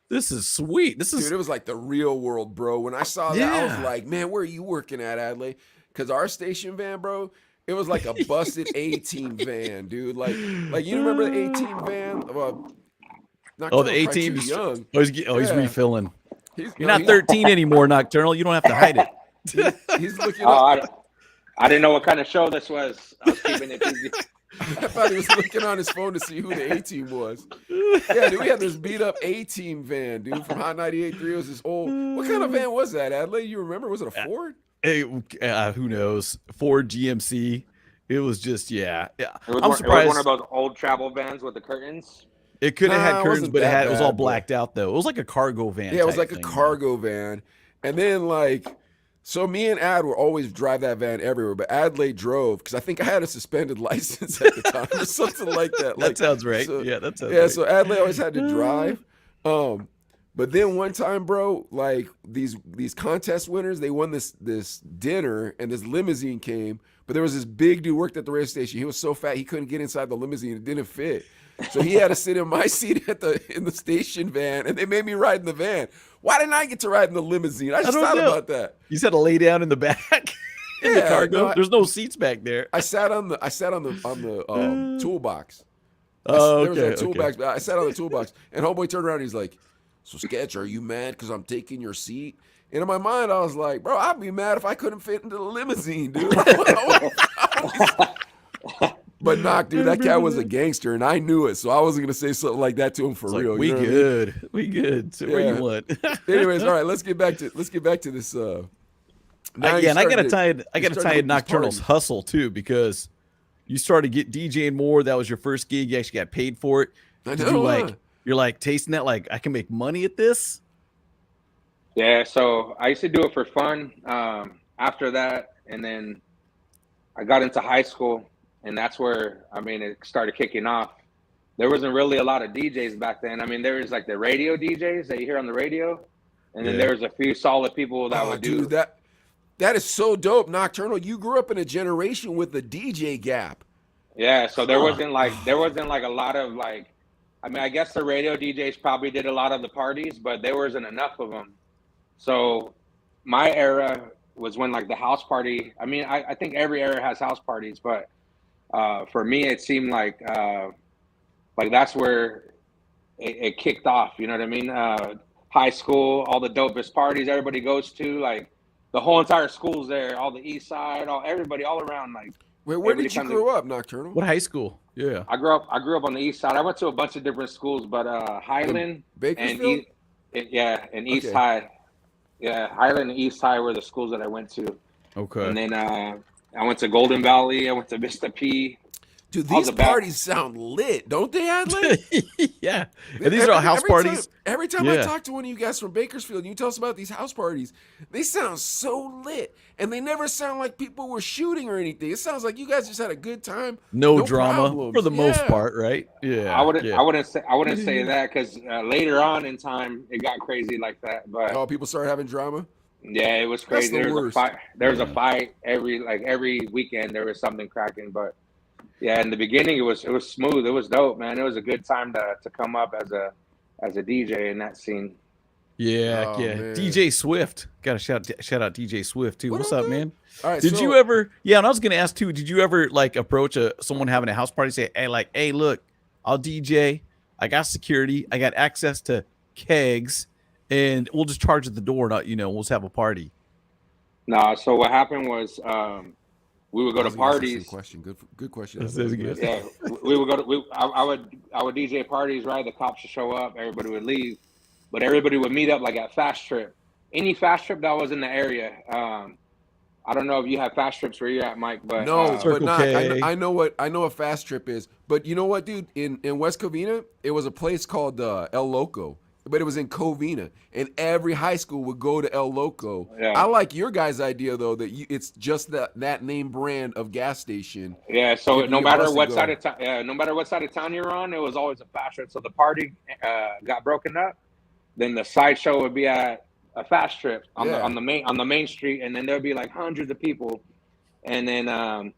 Speaker 1: This is sweet.
Speaker 2: Dude, it was like the real world, bro. When I saw that, I was like, man, where are you working at, Adley? Because our station van, bro, it was like a busted A-Team van, dude. Like you remember the A-Team van?
Speaker 1: The A-Team is young. He's refilling. You're not 13 anymore, Nocturnal. You don't have to hide it.
Speaker 2: He's looking up.
Speaker 3: I didn't know what kind of show this was. I was keeping it easy.
Speaker 2: I thought he was looking on his phone to see who the A-Team was. Yeah, dude, we had this beat up A-Team van, dude, from Hot 98.3. It was this old. What kind of van was that, Adley? You remember? Was it a Ford?
Speaker 1: Who knows? Ford GMC. It was just, yeah.
Speaker 3: I'm surprised. It was one of those old travel vans with the curtains.
Speaker 1: It could have had curtains, but it was all blacked out, though. It was like a cargo van.
Speaker 2: Yeah, it was like a cargo van. And then, so me and Ad would always drive that van everywhere, but Adley drove because I think I had a suspended license at the time or something like that.
Speaker 1: That sounds right. So, yeah, that sounds right.
Speaker 2: Yeah, so Adley always had to drive. But then one time, bro, these contest winners, they won this dinner and this limousine came, but there was this big dude worked at the radio station. He was so fat he couldn't get inside the limousine. It didn't fit. So he had to sit in my seat in the station van, and they made me ride in the van. Why didn't I get to ride in the limousine? I just thought about that.
Speaker 1: You just had to lay down in the back in the cargo. There's no seats back there.
Speaker 2: I sat on the toolbox.
Speaker 1: Oh,
Speaker 2: there was a toolbox. I sat on the toolbox, and homeboy turned around. And he's like, "So Sketch, are you mad because I'm taking your seat?" And in my mind, I was like, "Bro, I'd be mad if I couldn't fit into the limousine, dude." But Knock, dude, that cat was a gangster, and I knew it, so I wasn't gonna say something like that to him for real.
Speaker 1: We good. We good. So where you want?
Speaker 2: Anyways, all right, let's get back to this.
Speaker 1: And I gotta tie in Nocturnal's hustle too, because you started to get DJing more. That was your first gig. You actually got paid for it.
Speaker 2: I know.
Speaker 1: You're tasting that. I can make money at this.
Speaker 3: Yeah. So I used to do it for fun. After that, and then I got into high school. And that's where, it started kicking off. There wasn't really a lot of DJs back then. There was the radio DJs that you hear on the radio. And then there was a few solid people that would do.
Speaker 2: Dude, that is so dope, Nocturnal. You grew up in a generation with the DJ gap.
Speaker 3: Yeah, so there wasn't a lot of I guess the radio DJs probably did a lot of the parties, but there wasn't enough of them. So my era was when the house party, I think every era has house parties, but for me, it seemed like that's where it kicked off. You know what I mean? High school, all the dopest parties everybody goes to. the whole entire school's there, all the east side, everybody all around. Like,
Speaker 2: Wait, where did you grow up, Nocturnal?
Speaker 1: What high school? Yeah.
Speaker 3: I grew up on the east side. I went to a bunch of different schools, but Highland
Speaker 2: Bakersfield?
Speaker 3: and East High. Yeah, Highland and East High were the schools that I went to.
Speaker 1: Okay.
Speaker 3: And then I went to Golden Valley. I went to Vista P.
Speaker 2: Dude, these parties sound lit, don't they, Adley?
Speaker 1: Yeah. And these are all house parties.
Speaker 2: Every time I talk to one of you guys from Bakersfield and you tell us about these house parties, they sound so lit. And they never sound like people were shooting or anything. It sounds like you guys just had a good time.
Speaker 1: No drama
Speaker 2: problems.
Speaker 1: for the most part, right? Yeah.
Speaker 3: I wouldn't say that, because later on in time it got crazy like that. But
Speaker 2: people started having drama?
Speaker 3: Yeah, it was crazy.
Speaker 2: That's the worst.
Speaker 3: There was a fight every weekend. There was something cracking, but yeah, in the beginning it was smooth. It was dope, man. It was a good time to come up as a DJ in that scene.
Speaker 1: Yeah,
Speaker 2: Man.
Speaker 1: DJ Swift. Got to shout out DJ Swift too. What's up, man?
Speaker 2: All right,
Speaker 1: Did you ever? Yeah, and I was gonna ask too. Did you ever like approach someone having a house party? Say, hey, look, I'll DJ. I got security. I got access to kegs, and we'll just charge at the door. Not, we'll just have a party.
Speaker 3: Nah. So what happened was, we would go to parties.
Speaker 2: Question. Good question.
Speaker 3: Yeah, we would go to. I would DJ parties. Right, the cops would show up. Everybody would leave, but everybody would meet up like at Fast Trip. Any Fast Trip that was in the area. I don't know if you have Fast Trips where you're at, Mike, but
Speaker 2: no, but not. I know what a Fast Trip is. But you know what, dude? In West Covina, it was a place called El Loco. But it was in Covina, and every high school would go to El Loco. Yeah. I like your guys' idea though that it's just that name brand of gas station.
Speaker 3: Yeah. So no matter what side of town you're on, it was always a Fast Trip. So the party got broken up, then the sideshow would be at a Fast Trip on the main street, and then there'd be like hundreds of people, and then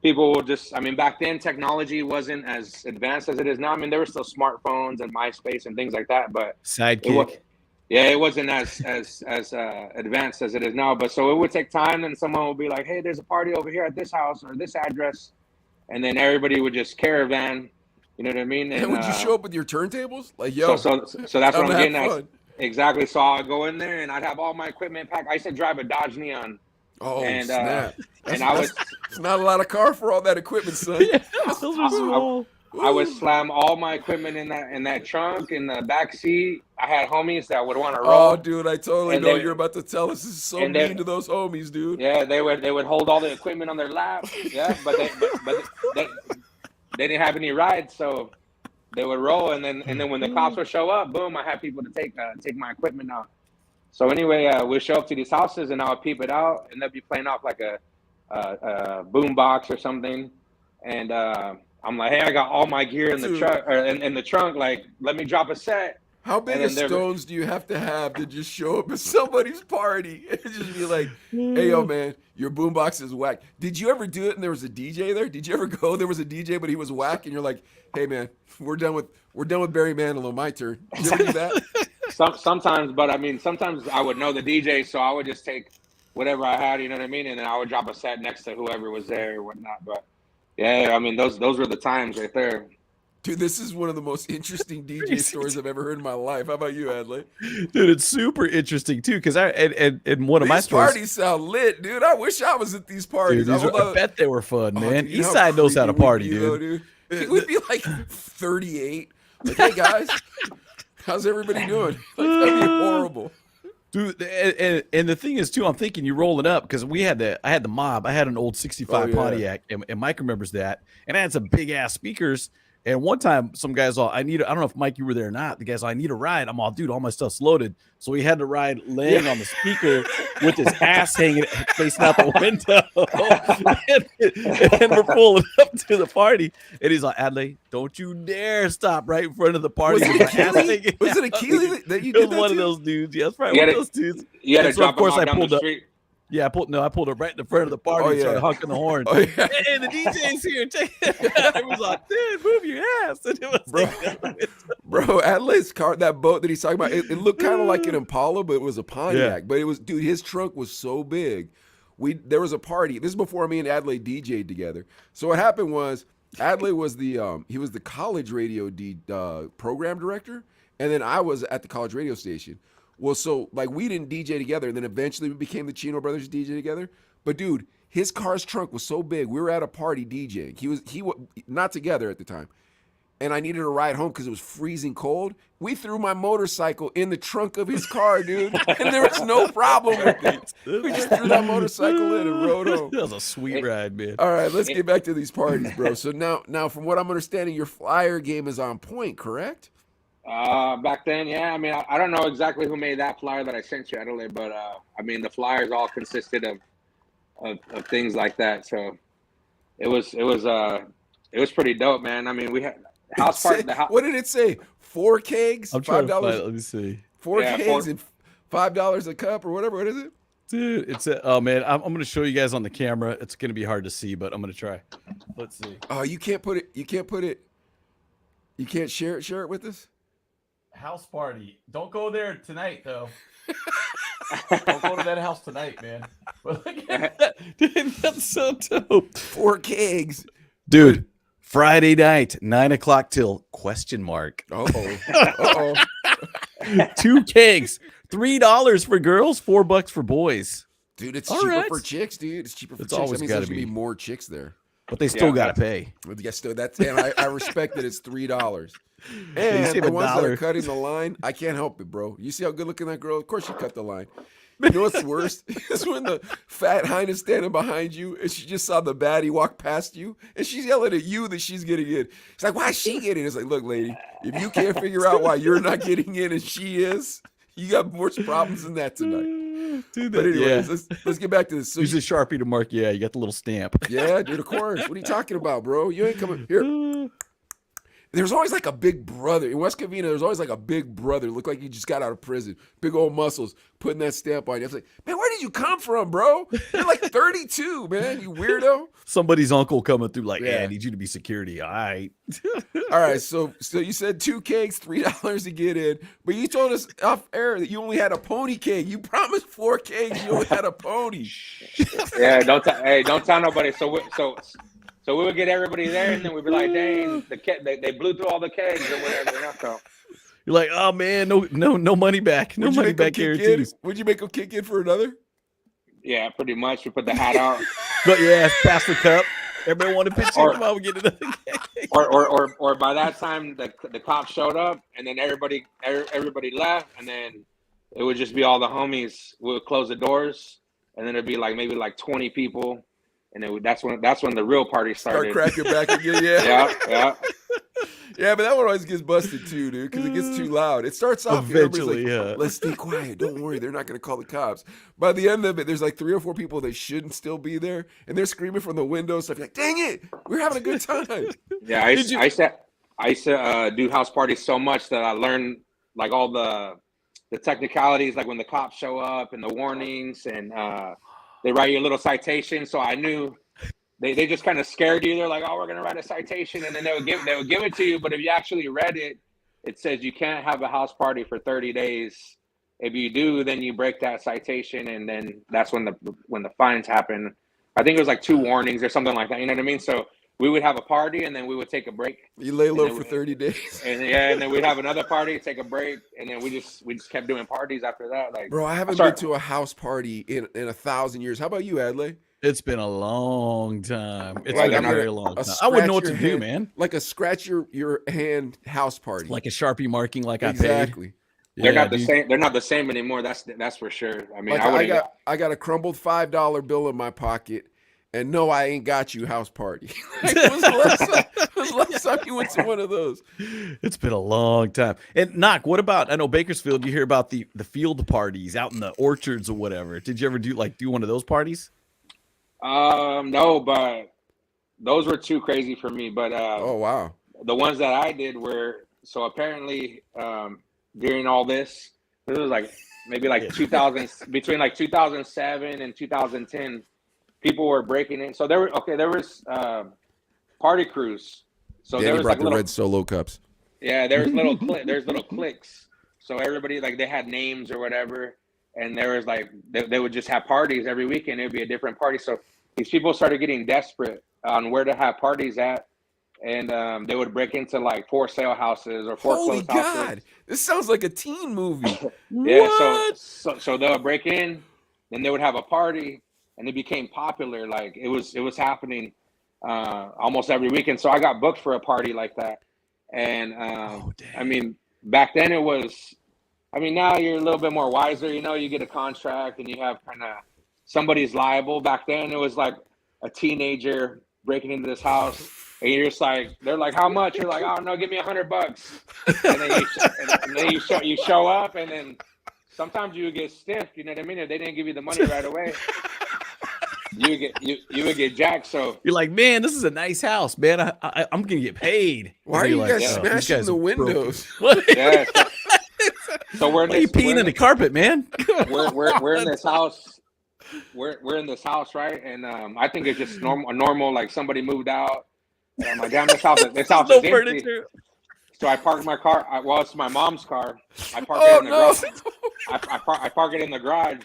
Speaker 3: people would just. I mean, back then technology wasn't as advanced as it is now. I mean, there were still smartphones and MySpace and things like that, but
Speaker 1: Sidekick.
Speaker 3: It wasn't as advanced as it is now. But so it would take time, and someone would be like, "Hey, there's a party over here at this house or this address," and then everybody would just caravan. You know what I mean?
Speaker 2: And would you show up with your turntables? Like, yo.
Speaker 3: So that's what I'm getting at. Exactly. So I'd go in there and I'd have all my equipment packed. I used to drive a Dodge Neon.
Speaker 2: Oh, and, snap.
Speaker 3: It's
Speaker 2: not a lot of car for all that equipment, son.
Speaker 1: Yeah, those are small.
Speaker 3: I would slam all my equipment in that trunk in the back seat. I had homies that would want to roll.
Speaker 2: Oh, dude, I totally know you're about to tell us. This is so mean to those homies, dude.
Speaker 3: Yeah, they would hold all the equipment on their lap. Yeah, but they didn't have any rides, so they would roll, and then when the cops would show up, boom, I had people to take my equipment out. So anyway, we'd show up to these houses, and I would peep it out, and they'd be playing off like a boom box or something, and I'm like, hey, I got all my gear in the truck, or in the trunk. Like, let me drop a set.
Speaker 2: How big of stones do you have to just show up at somebody's party and just be like, hey, yo, man, your boombox is whack? Did you ever do it and there was a DJ there? Did you ever go, there was a DJ, but he was whack, and you're like, hey, man, we're done with Barry Manilow, my turn. Did you ever do that?
Speaker 3: Sometimes, but I mean, sometimes I would know the DJ, so I would just take whatever I had, you know what I mean? And then I would drop a set next to whoever was there or whatnot. But yeah, I mean, those were the times right there.
Speaker 2: Dude, this is one of the most interesting DJ stories I've ever heard in my life. How about you, Adley?
Speaker 1: Dude, it's super interesting too, because and one of my stories.
Speaker 2: These parties sound lit, dude. I wish I was at these parties.
Speaker 1: Dude, I bet they were fun, man. Dude, Eastside knows how to party, dude.
Speaker 2: It would be like 38. Like, hey guys, how's everybody doing? Like, that'd be horrible.
Speaker 1: Dude, and the thing is too, I'm thinking you're rolling up because I had the mob. I had an old 65 Pontiac, and Mike remembers that, and I had some big ass speakers. And one time, some guys I don't know if Mike, you were there or not. The guys I need a ride. I'm all, dude, all my stuff's loaded. So he had to ride laying on the speaker with his ass hanging, facing out the window. and we're pulling up to the party. And he's like, Adley, don't you dare stop right in front of the party.
Speaker 2: Was it a Keely that you did that
Speaker 1: one
Speaker 2: to?
Speaker 1: of those dudes. Yeah, that's probably one of those dudes.
Speaker 3: You had to drop him off down the street.
Speaker 1: Yeah, I pulled up right in the front of the party and started honking the horn.
Speaker 2: Oh, yeah.
Speaker 1: Hey, the DJ's here. It was like, dude, move your ass. And it was
Speaker 2: bro, Adley's car, that boat that he's talking about, it looked kind of like an Impala, but it was a Pontiac. Yeah. But it was, dude, his trunk was so big. There was a party. This is before me and Adley DJ'd together. So what happened was, Adley was the college radio program director, and then I was at the college radio station. Well, so like we didn't DJ together, and then eventually we became the Chino brothers DJ together. But dude, his car's trunk was so big. We were at a party DJing. He was not together at the time, and I needed a ride home because it was freezing cold. We threw my motorcycle in the trunk of his car, dude, and there was no problem with it. We just threw that motorcycle in and rode home.
Speaker 1: That was a sweet ride, man.
Speaker 2: All right, let's get back to these parties, bro. So now, from what I'm understanding, your flyer game is on point, correct?
Speaker 3: Back then, yeah. I mean, I don't know exactly who made that flyer that I sent you, Adelaide, but I mean, the flyers all consisted of things like that. So it was pretty dope, man. I mean, we had house party.
Speaker 2: What did it say? 4 kegs,
Speaker 1: I'm trying
Speaker 2: $5.
Speaker 1: let me see.
Speaker 2: 4 kegs and $5 a cup or whatever. What is it?
Speaker 1: Dude, it's oh man, I'm gonna show you guys on the camera. It's gonna be hard to see, but I'm gonna try. Let's see.
Speaker 2: Oh, you can't put it. You can't share it with us.
Speaker 1: House party. Don't go there tonight, though. Don't go to that house tonight, man. But look at that. Dude, that's so dope.
Speaker 2: 4 kegs.
Speaker 1: Dude, Friday night, 9 o'clock till ?
Speaker 2: Uh-oh.
Speaker 1: 2 kegs, $3 for girls, $4 for boys.
Speaker 2: Dude, it's
Speaker 1: All
Speaker 2: cheaper
Speaker 1: right.
Speaker 2: for chicks, dude. It's cheaper for
Speaker 1: It's
Speaker 2: chicks.
Speaker 1: always
Speaker 2: That means
Speaker 1: gotta
Speaker 2: there's gonna
Speaker 1: be.
Speaker 2: be more chicks there.
Speaker 1: But they still gotta pay.
Speaker 2: But yeah, still and I respect that it's $3.
Speaker 1: you
Speaker 2: And
Speaker 1: save
Speaker 2: the ones that
Speaker 1: $1.
Speaker 2: are cutting the line, I can't help it, bro. You see how good looking that girl? Of course she cut the line. You know what's worst? Is when the fat hind is standing behind you and she just saw the baddie walk past you and she's yelling at you that she's getting in. It's like, why is she getting in? It's like, look, lady, if you can't figure out why you're not getting in and she is, you got more problems than that tonight.
Speaker 1: Dude,
Speaker 2: But anyways, let's get back to this. So
Speaker 1: use a Sharpie to mark. Yeah, you got the little stamp.
Speaker 2: yeah, dude, of course. What are you talking about, bro? You ain't coming here. There's always like a big brother. In West Covina, there's always like a big brother. Look like you just got out of prison. Big old muscles, putting that stamp on you. I was like, man, where did you come from, bro? You're like 32, man, you weirdo.
Speaker 1: Somebody's uncle coming through like,
Speaker 2: Yeah.
Speaker 1: I need you to be security. All right.
Speaker 2: All right, so you said 2 cakes, $3 to get in, but you told us off air that you only had a pony cake. You promised 4 cakes, you only had a pony.
Speaker 3: Yeah, don't tell nobody. So we would get everybody there, and then we'd be like, "Dang, they blew through all the kegs or whatever." You know, so.
Speaker 1: You're like, oh man, no money back. No money back guarantees.
Speaker 2: Would you make them kick in for another?
Speaker 3: Yeah, pretty much. We put the hat out.
Speaker 1: But yeah, pass the cup. Everybody want to pitch in.
Speaker 3: Or-
Speaker 1: Come on, we get another cake.
Speaker 3: or by that time the cops showed up, and then everybody left, and then it would just be all the homies. We would close the doors, and then it'd be like maybe like 20 people, and that's when the real party started.
Speaker 2: Start cracking back again, yeah.
Speaker 3: Yeah.
Speaker 2: Yeah, but that one always gets busted too, dude, because it gets too loud. It starts off
Speaker 1: Eventually,
Speaker 2: like,
Speaker 1: yeah.
Speaker 2: let's stay quiet. Don't worry, they're not going to call the cops. By the end of it, there's like 3 or 4 people that shouldn't still be there, and they're screaming from the window. So you're like, dang it, we're having a good time.
Speaker 3: Yeah, I used to do house parties so much that I learned like all the technicalities, like when the cops show up and the warnings, and they write you a little citation. So I knew they just kind of scared you. They're like, oh, we're gonna write a citation, and then they would give it to you. But if you actually read it, it says you can't have a house party for 30 days. If you do, then you break that citation, and then that's when the fines happen. I think it was like 2 warnings or something like that. You know what I mean? So we would have a party, and then we would take a break.
Speaker 2: You lay low for 30 days.
Speaker 3: And then we'd have another party, take a break, and then we just kept doing parties after that. Like,
Speaker 2: Bro, I haven't been to a house party in 1,000 years. How about you, Adley?
Speaker 1: It's been a long time. It's
Speaker 2: Like
Speaker 1: been a
Speaker 2: a-
Speaker 1: very long
Speaker 2: a
Speaker 1: time. I wouldn't know what
Speaker 2: scratch
Speaker 1: to
Speaker 2: your
Speaker 1: do,
Speaker 2: hand-
Speaker 1: man.
Speaker 2: Like a scratch your hand house party.
Speaker 1: Like a Sharpie marking, like I paid.
Speaker 2: exactly.
Speaker 3: they're
Speaker 1: Yeah,
Speaker 3: not the
Speaker 1: dude.
Speaker 3: same. They're not the same anymore. That's for sure. I mean,
Speaker 2: Like I got a crumbled $5 bill in my pocket, and no, I ain't got you house party. Like, when was the last time you went to one of those?
Speaker 1: It's been a long time. And Knock, what about? I know Bakersfield. You hear about the field parties out in the orchards or whatever. Did you ever do one of those parties?
Speaker 3: No, but those were too crazy for me. But
Speaker 2: Oh wow.
Speaker 3: the ones that I did were, so apparently during all this was like maybe like 2000, between like 2007 and 2010, people were breaking in. So there was party crews. So there
Speaker 2: Danny
Speaker 3: was
Speaker 2: brought
Speaker 3: like
Speaker 2: the
Speaker 3: little,
Speaker 2: red solo cups.
Speaker 3: yeah, there's little cliques. So everybody, like, they had names or whatever, and there was like they would just have parties every weekend. It'd be a different party. So these people started getting desperate on where to have parties at. and they would break into like for sale houses or
Speaker 2: Holy
Speaker 3: foreclosed houses.
Speaker 2: God, this sounds like a teen movie.
Speaker 3: Yeah,
Speaker 1: What?
Speaker 3: so they'll break in, then they would have a party, and it became popular. Like it was happening almost every weekend. So I got booked for a party like that, and
Speaker 1: Oh,
Speaker 3: I mean, back then it was. I mean, now you're a little bit more wiser. You know, you get a contract and you have kind of somebody's liable. Back then it was like a teenager breaking into this house. And you're just like, they're like, how much? You're like, oh no, give me $100. And then you show up, and then sometimes you would get stiffed. You know what I mean? If they didn't give you the money right away, you would get jacked. So
Speaker 1: You're like, man, this is a nice house, man. I'm gonna get paid.
Speaker 2: Why are
Speaker 1: And
Speaker 2: you
Speaker 1: you're
Speaker 2: guys
Speaker 1: like, "Oh, these
Speaker 2: smashing
Speaker 1: guys
Speaker 2: the
Speaker 1: are broken."
Speaker 2: windows?
Speaker 1: What?
Speaker 3: yeah. So we're in
Speaker 1: Why are you peeing in the carpet, man?
Speaker 3: we're in this house. We're in this house, right? And I think it's just normal. Like somebody moved out. And I'm like, damn, this house
Speaker 1: No
Speaker 3: is empty.
Speaker 1: furniture.
Speaker 3: So I parked my car. Well, it's my mom's car. I park it in the
Speaker 2: no.
Speaker 3: garage. I park it in the garage,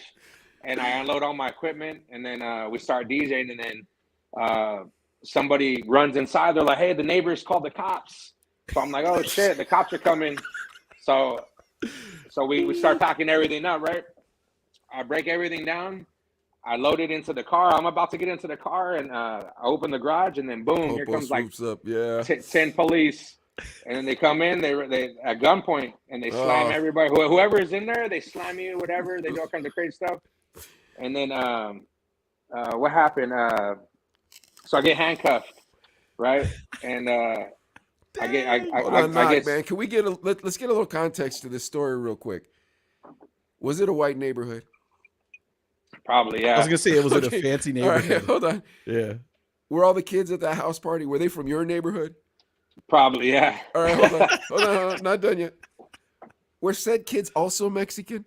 Speaker 3: and I unload all my equipment, and then we start DJing, and then somebody runs inside. They're like, hey, the neighbors called the cops. So I'm like, oh shit, the cops are coming. So we start packing everything up, right? I break everything down. I load it into the car. I'm about to get into the car, and I open the garage, and then boom, here comes like
Speaker 2: up. Yeah.
Speaker 3: 10 police, and then they come in. They at gunpoint, and they slam everybody. Whoever is in there, they slam you, whatever. They do all kinds of crazy stuff. And then what happened? So I get handcuffed, right? And I get
Speaker 2: man. Can we get let's get a little context to this story real quick. Was it a white neighborhood?
Speaker 3: Probably,
Speaker 1: I was
Speaker 3: yeah.
Speaker 1: gonna say it was in a fancy
Speaker 2: All right,
Speaker 1: neighborhood.
Speaker 2: hold on.
Speaker 1: Yeah.
Speaker 2: Were all the kids at that house party? Were they from your neighborhood?
Speaker 3: Probably, yeah.
Speaker 2: All right, hold on, not done yet. Were said kids also Mexican?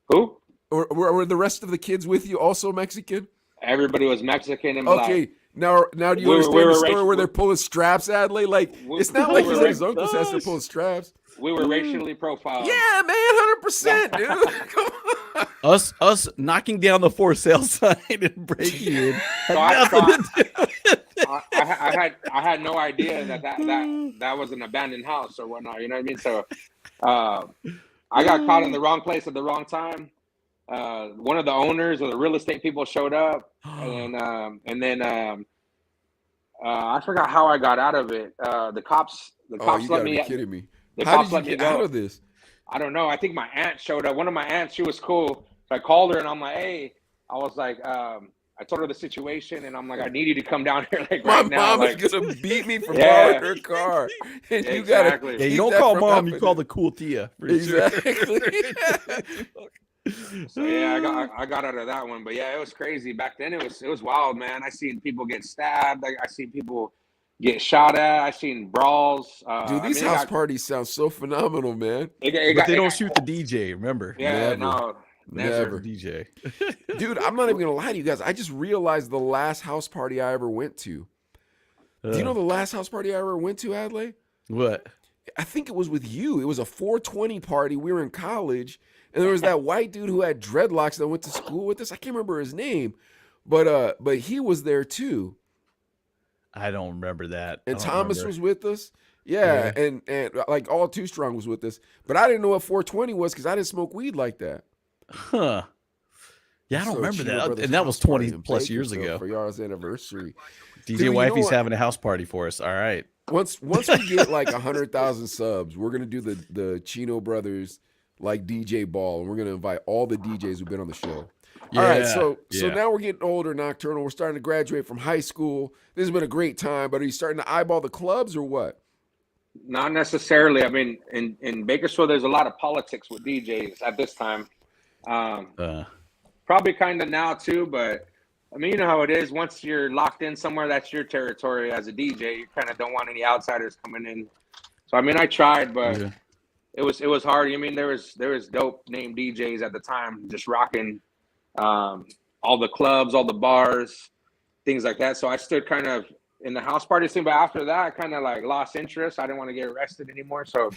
Speaker 3: Who?
Speaker 2: Or were the rest of the kids with you also Mexican?
Speaker 3: Everybody was Mexican and black.
Speaker 2: Okay, now do you understand the story where they're pulling straps, Adley? Like, it's not like his uncles has to pull straps.
Speaker 3: We were racially profiled.
Speaker 2: Yeah, man, 100%, dude. Come on.
Speaker 1: Us knocking down the for sale sign and breaking in.
Speaker 3: So I had no idea that was an abandoned house or whatnot. You know what I mean? So I got caught in the wrong place at the wrong time. One of the owners or the real estate people showed up, and then I forgot how I got out of it. The cops
Speaker 2: You
Speaker 3: let
Speaker 2: gotta
Speaker 3: me.
Speaker 2: be kidding me.
Speaker 3: The
Speaker 2: How
Speaker 3: cops
Speaker 2: did
Speaker 3: let
Speaker 2: you
Speaker 3: me
Speaker 2: get
Speaker 3: go.
Speaker 2: out of this?
Speaker 3: I don't know. I think my aunt showed up. One of my aunts, she was cool. So I called her and I'm like, hey, I was like, I told her the situation and I'm like, I need you to come down here like
Speaker 2: My
Speaker 3: right now.
Speaker 2: mom
Speaker 3: Like,
Speaker 2: is gonna beat me for
Speaker 3: Yeah.
Speaker 2: borrowing her car. And you
Speaker 3: Exactly.
Speaker 2: gotta
Speaker 1: Yeah, you
Speaker 2: keep
Speaker 1: don't
Speaker 2: that
Speaker 1: call
Speaker 2: from
Speaker 1: mom, you
Speaker 2: happening.
Speaker 1: call the cool tia. for sure.
Speaker 2: Exactly.
Speaker 3: So yeah, I got out of that one. But yeah, it was crazy. Back then it was wild, man. I seen people get stabbed. I seen people get shot at. I seen brawls.
Speaker 2: Dude, these house parties sound so phenomenal, man.
Speaker 1: But they don't shoot the DJ, remember?
Speaker 3: Yeah,
Speaker 2: Never.
Speaker 3: no,
Speaker 2: Never.
Speaker 1: DJ.
Speaker 2: Dude, I'm not even gonna lie to you guys. I just realized the last house party I ever went to. Do you know the last house party I ever went to, Adley?
Speaker 1: What?
Speaker 2: I think it was with you. It was a 420 party. We were in college, and there was that white dude who had dreadlocks that went to school with us. I can't remember his name, but he was there too.
Speaker 1: I don't remember that.
Speaker 2: And
Speaker 1: I don't
Speaker 2: Thomas
Speaker 1: remember.
Speaker 2: was with us. Yeah, and like all Too Strong was with us. But I didn't know what 420 was because I didn't smoke weed like that.
Speaker 1: Huh. Yeah, I don't
Speaker 2: So
Speaker 1: remember
Speaker 2: Chino
Speaker 1: that.
Speaker 2: Brothers
Speaker 1: And that was
Speaker 2: house party
Speaker 1: 20
Speaker 2: in
Speaker 1: plus years
Speaker 2: Bakersfield
Speaker 1: ago.
Speaker 2: for y'all's anniversary.
Speaker 1: DJ
Speaker 2: Dude, you know
Speaker 1: Wifey's
Speaker 2: what?
Speaker 1: having a house party for us. All right.
Speaker 2: Once we get like 100,000 subs, we're gonna do the Chino Brothers like DJ ball, and we're gonna invite all the DJs who've been on the show. All right, so now we're getting older, Nocturnal. We're starting to graduate from high school. This has been a great time, but are you starting to eyeball the clubs or what?
Speaker 3: Not necessarily. I mean, in Bakersfield, there's a lot of politics with DJs at this time. Probably kind of now too, but I mean, you know how it is. Once you're locked in somewhere, that's your territory as a DJ. You kind of don't want any outsiders coming in. So I mean, I tried, but it was hard. I mean, there was dope named DJs at the time just rocking all the clubs, all the bars, things like that. So I stood kind of in the house party scene, but after that, I kind of like lost interest. I didn't want to get arrested anymore. So,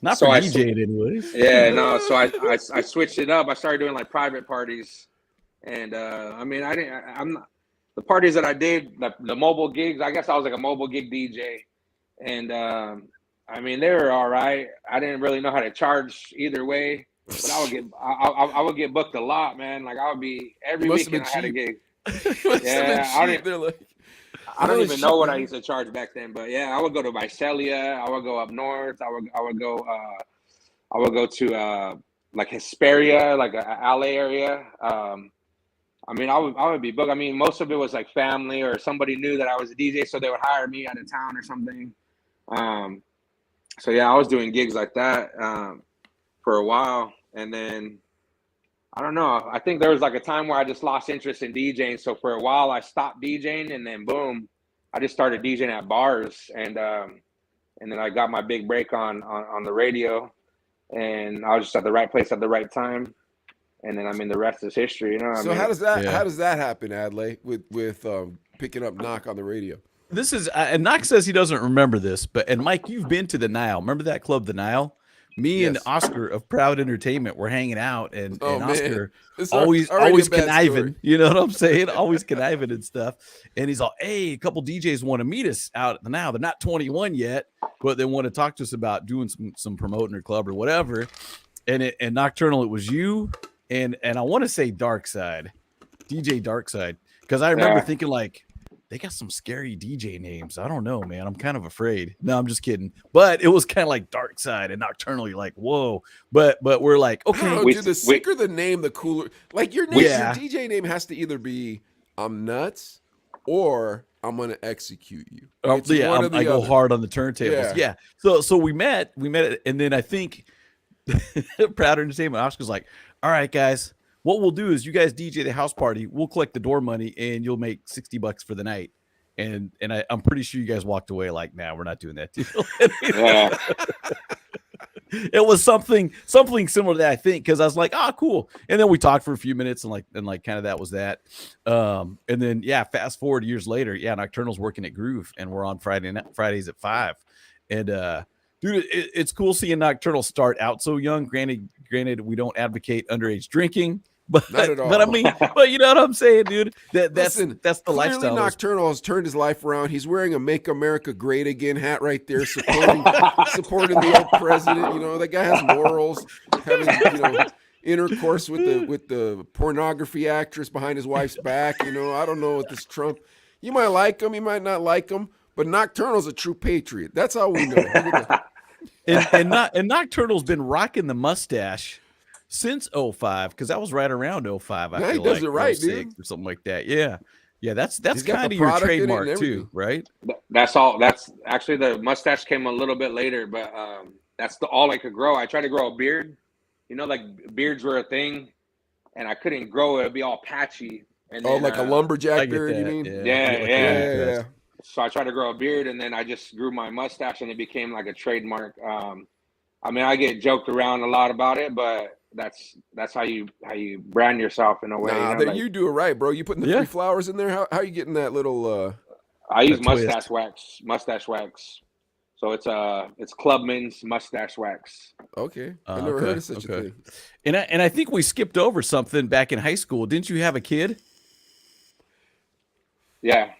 Speaker 1: not
Speaker 3: so
Speaker 1: for
Speaker 3: I-
Speaker 1: DJing anyways.
Speaker 3: yeah, no. So I switched it up. I started doing like private parties, And I mean, I'm not, the parties that I did, the mobile gigs. I guess I was like a mobile gig DJ, and I mean, they were all right. I didn't really know how to charge either way, but I would get booked a lot, man. Like I would be every weekend I had a gig. Yeah, I don't even know what I used to charge back then, but yeah, I would go to Visalia. I would go up north. I would go to like Hesperia, like a LA area. I mean, I would be booked. I mean, most of it was like family or somebody knew that I was a DJ, so they would hire me out of town or something. So yeah, I was doing gigs like that for a while, and then I don't know. I think there was like a time where I just lost interest in DJing. So for a while, I stopped DJing, and then boom, I just started DJing at bars, and then I got my big break on the radio, and I was just at the right place at the right time. And then I mean the rest is history, you know.
Speaker 2: So how does that happen, Adlai, with picking up Knock on the radio?
Speaker 1: This is and Knock says he doesn't remember this, and Mike, you've been to the Nile. Remember that club, the Nile? Me and Oscar of Proud Entertainment were hanging out, and Oscar always conniving. You know what I'm saying? Always conniving and stuff. And he's all, "Hey, a couple DJs want to meet us out at the Nile. They're not 21 yet, but they want to talk to us about doing some promoting their club or whatever." And Nocturnal, it was you. And I want to say DJ Darkside, because I remember thinking like they got some scary DJ names. I don't know, man. I'm kind of afraid. No, I'm just kidding. But it was kind of like Darkside and Nocturnal. You're like, whoa. But we're like, okay.
Speaker 2: Dude, the sicker the name, the cooler. Like your name, your DJ name has to either be I'm nuts or I'm gonna execute you.
Speaker 1: I go hard on the turntables. Yeah. So we met, and then I think Proud Entertainment Oscar's like, all right, guys, what we'll do is you guys DJ the house party. We'll collect the door money and you'll make $60 for the night. And I'm pretty sure you guys walked away like, nah, we're not doing that deal. It was something similar to that, I think, because I was like, cool. And then we talked for a few minutes and kind of that was that. And then fast forward years later, Nocturnal's working at Groove and we're on Fridays at 5. And dude, it's cool seeing Nocturnal start out so young. Granted, we don't advocate underage drinking, but
Speaker 2: not at all.
Speaker 1: But I mean, but you know what I'm saying, dude. That's the lifestyle.
Speaker 2: Nocturnal has turned his life around. He's wearing a "Make America Great Again" hat right there, supporting the old president. You know, that guy has morals. Having intercourse with the pornography actress behind his wife's back. You know, I don't know what this Trump. You might like him, you might not like him. But Nocturnal's a true patriot. That's how we know.
Speaker 1: and Nocturnal's been rocking the mustache since 05, because that was right around 05. I feel
Speaker 2: he does it right, dude,
Speaker 1: or something like that. Yeah, that's kind of your trademark too, right?
Speaker 3: That's all. That's actually the mustache came a little bit later, but that's all I could grow. I tried to grow a beard. You know, like beards were a thing, and I couldn't grow it. It'd be all patchy. And then,
Speaker 2: like a lumberjack beard, you mean?
Speaker 3: Yeah. So I tried to grow a beard, and then I just grew my mustache, and it became like a trademark. I mean, I get joked around a lot about it, but that's how you brand yourself in a way.
Speaker 2: You do it right, bro. You putting the 3 flowers in there? How are you getting that little?
Speaker 3: I use mustache wax. So it's Clubman's mustache wax.
Speaker 2: Okay, I never heard of such a thing.
Speaker 1: And I think we skipped over something back in high school. Didn't you have a kid?
Speaker 3: Yeah.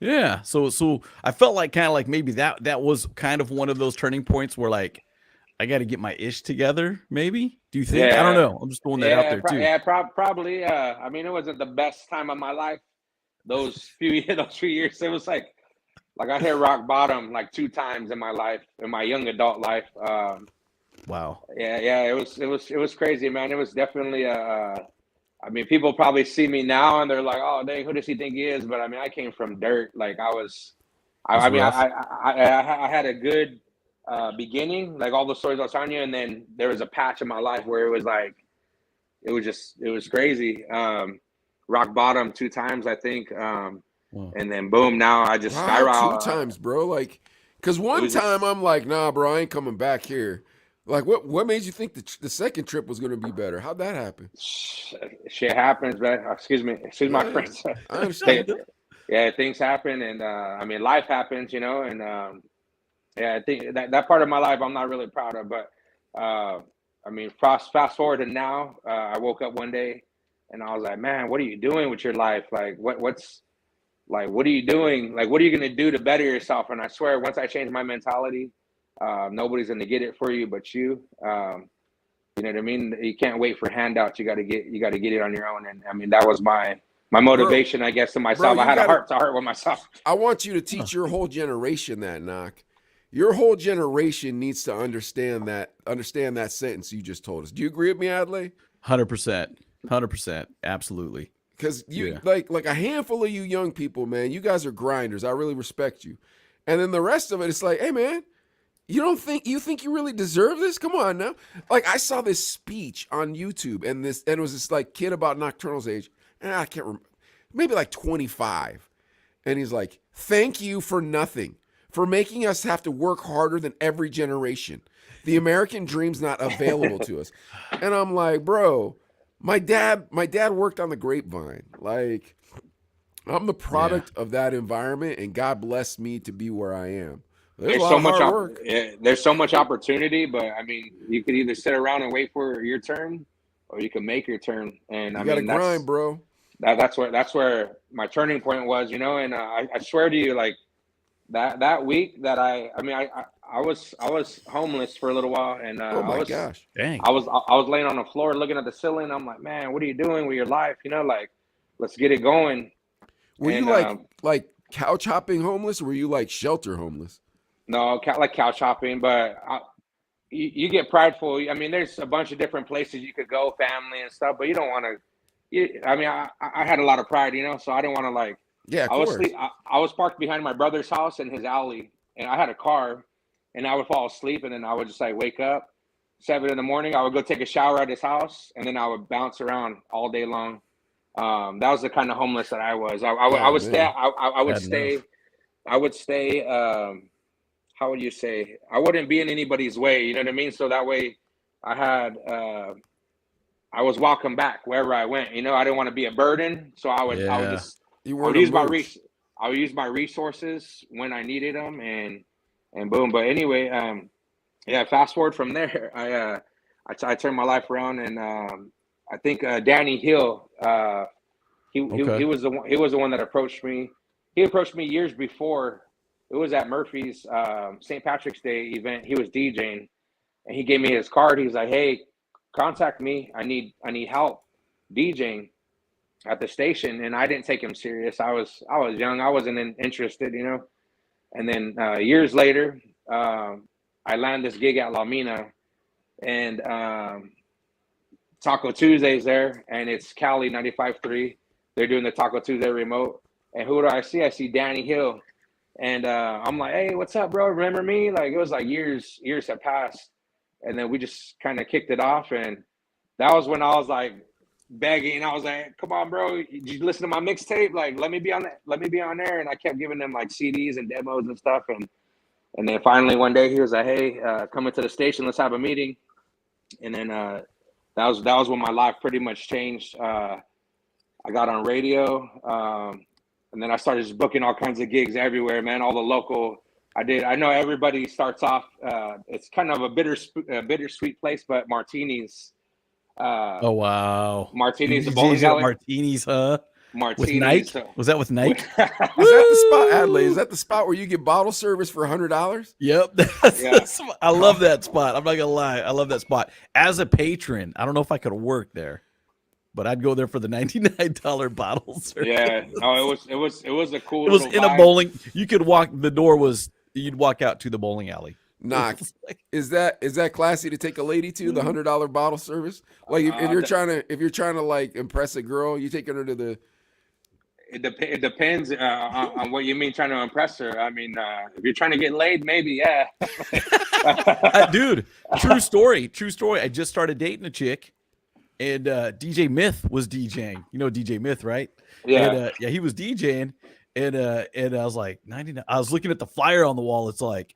Speaker 1: Yeah, so I felt like kind of like maybe that was kind of one of those turning points where like I got to get my ish together. Maybe, do you think? I don't know. I'm just throwing that out there too.
Speaker 3: Probably. I mean, it wasn't the best time of my life. Those few years, it was like I hit rock bottom like 2 times in my life, in my young adult life.
Speaker 1: Wow.
Speaker 3: Yeah. It was crazy, man. It was definitely I mean, people probably see me now and they're like, "Oh, dang, who does he think he is?" But I mean, I came from dirt. Like I had a good beginning, like all the stories I was telling you, and then there was a patch in my life where it was like, it was crazy. Rock bottom 2 times, I think, and then boom, now I just skyrocketed.
Speaker 2: 2 times, bro. Like, because one time I'm like, nah, bro, I ain't coming back here. Like, what made you think the second trip was going to be better? How'd that happen?
Speaker 3: Shit happens, man. Excuse my friends.
Speaker 2: I understand.
Speaker 3: Things happen, and I mean, life happens, you know, and I think that part of my life I'm not really proud of, but I mean, fast forward to now, I woke up one day And I was like, man, what are you doing with your life? Like, what's like, what are you doing? Like, what are you going to do to better yourself? And I swear, once I changed my mentality, nobody's going to get it for you but you. You know what I mean? You can't wait for handouts. You got to get it on your own. And I mean, that was my motivation, I guess, to myself. I had a heart to heart with myself.
Speaker 2: I want you to teach your whole generation that, Knock. Your whole generation needs to understand that sentence you just told us. Do you agree with me, Adley?
Speaker 1: 100%. Absolutely.
Speaker 2: Because like a handful of you young people, man, you guys are grinders. I really respect you. And then the rest of it, it's like, hey, man, you think you really deserve this? Come on now. Like, I saw this speech on YouTube, and it was this like kid about Nokturnal's age, and I can't remember, maybe like 25. And he's like, thank you for nothing, for making us have to work harder than every generation. The American dream's not available to us. And I'm like, bro, my dad worked on the Grapevine. Like, I'm the product of that environment, and God bless me to be where I am. There's so much work.
Speaker 3: There's so much opportunity, but I mean, you could either sit around and wait for your turn, or you can make your turn. And
Speaker 2: you gotta grind, bro.
Speaker 3: That's where my turning point was, you know. And I swear to you, like that week that I was homeless for a little while, and
Speaker 2: oh my gosh,
Speaker 1: dang,
Speaker 3: I was laying on the floor looking at the ceiling. I'm like, man, what are you doing with your life? You know, like, let's get it going.
Speaker 2: Were you like couch hopping homeless, or were you like shelter homeless?
Speaker 3: No, like couch hopping, but you get prideful. I mean, there's a bunch of different places you could go, family and stuff, but you don't want to. I mean, I had a lot of pride, you know, so I didn't want to like.
Speaker 2: Yeah, of course.
Speaker 3: I was parked behind my brother's house in his alley, and I had a car, and I would fall asleep, and then I would just like wake up 7 a.m. I would go take a shower at his house, and then I would bounce around all day long. That was the kind of homeless that I was. I would stay. How would you say? I wouldn't be in anybody's way. You know what I mean? So that way, I was welcome back wherever I went. You know, I didn't want to be a burden, so I would use my resources when I needed them, and boom. But anyway, fast forward from there, I turned my life around, and I think Danny Hill, he was the one that approached me. He approached me years before. It was at Murphy's St. Patrick's Day event. He was DJing, and he gave me his card. He was like, "Hey, contact me. I need help DJing at the station." And I didn't take him serious. I was young. I wasn't interested, you know. And then years later, I landed this gig at La Mina, and Taco Tuesday's there, and it's Cali 95.3. They're doing the Taco Tuesday remote. And who do I see? I see Danny Hill. And I'm like, hey, what's up, bro? Remember me? Like, it was like years had passed. And then we just kind of kicked it off. And that was when I was like begging. I was like, come on, bro. Did you listen to my mixtape? Like, let me be on there. And I kept giving them like CDs and demos and stuff. And then finally one day he was like, hey, come into the station. Let's have a meeting. And then that was when my life pretty much changed. I got on radio. And then I started just booking all kinds of gigs everywhere, man. All the local. I know everybody starts off. It's kind of a bittersweet place, but Martini's.
Speaker 1: Oh wow,
Speaker 3: Martini's, the bowling alley.
Speaker 1: Martini's, huh?
Speaker 3: Martini's.
Speaker 1: With Nike? Was that with Nike?
Speaker 2: Is that the spot, Adley? Is that the spot where you get bottle service for $100?
Speaker 1: Yep. I love that spot. I'm not gonna lie. I love that spot. As a patron, I don't know if I could work there, but I'd go there for the $99 bottle service.
Speaker 3: Yeah. No, it was a cool.
Speaker 1: It was in a bowling. You could walk. The door was. You'd walk out to the bowling alley.
Speaker 2: Knox. Is that classy to take a lady to the $100 bottle service? Like if you're trying to like impress a girl, you taking her to the.
Speaker 3: It depends on what you mean trying to impress her. I mean, if you're trying to get laid, maybe, yeah.
Speaker 1: Dude, true story. I just started dating a chick, and DJ Myth was DJing. You know DJ Myth, right?
Speaker 3: Yeah.
Speaker 1: And, he was DJing, and I was like, 99. I was looking at the flyer on the wall. It's like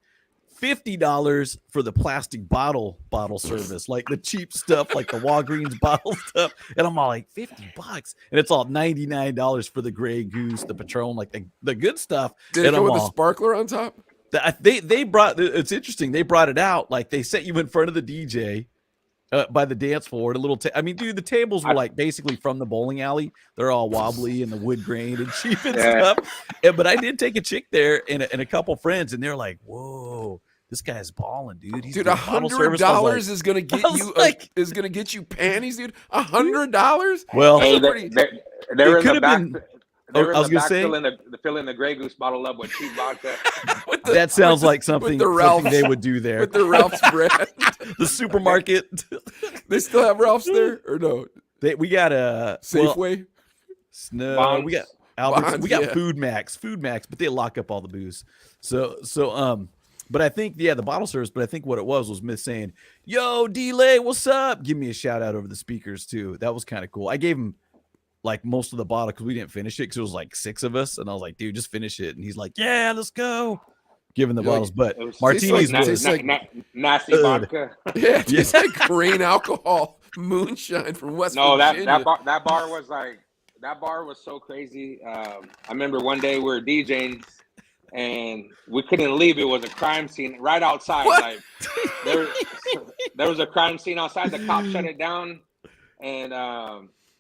Speaker 1: $50 for the plastic bottle service, like the cheap stuff, like the Walgreens bottle stuff. And I'm all like, $50, and it's all $99 for the Grey Goose, the Patron, like the good stuff.
Speaker 2: Did it come with a sparkler on top?
Speaker 1: They brought. It's interesting. They brought it out, like they set you in front of the DJ. by the dance floor. A little. I mean, dude, the tables were like basically from the bowling alley. They're all wobbly and the wood grain and cheap and stuff. But I did take a chick there and a couple friends, and they're like, "Whoa, this guy's balling, dude." He's
Speaker 2: dude, $100 is gonna get you is gonna get you panties, dude. $100.
Speaker 1: Well,
Speaker 3: hey, they're in the back.
Speaker 1: I was gonna say
Speaker 3: filling the Grey Goose bottle up with cheap vodka.
Speaker 1: That sounds like something they would do there
Speaker 2: with the Ralph's brand.
Speaker 1: The supermarket.
Speaker 2: They still have Ralph's there or no?
Speaker 1: We got a
Speaker 2: Safeway.
Speaker 1: No,
Speaker 3: Bonds.
Speaker 1: we got Alberts.
Speaker 2: Bonds,
Speaker 1: We got
Speaker 2: yeah.
Speaker 1: Food Max, but they lock up all the booze. But I think the bottle service. But I think what it was Miss saying, "Yo, D-Lay, what's up?" Give me a shout out over the speakers too. That was kind of cool. I gave him like most of the bottle because we didn't finish it because it was like 6 of us, and I was like, "Dude, just finish it." And he's like, "Yeah, let's go." Giving the bottles, but martinis
Speaker 2: tastes like
Speaker 3: nasty vodka.
Speaker 2: Yeah, it tastes like grain alcohol moonshine from West Virginia.
Speaker 3: that bar was so crazy. I remember one day we were DJing and we couldn't leave. It was a crime scene right outside.
Speaker 2: What?
Speaker 3: Like there was a crime scene outside. The cops shut it down, and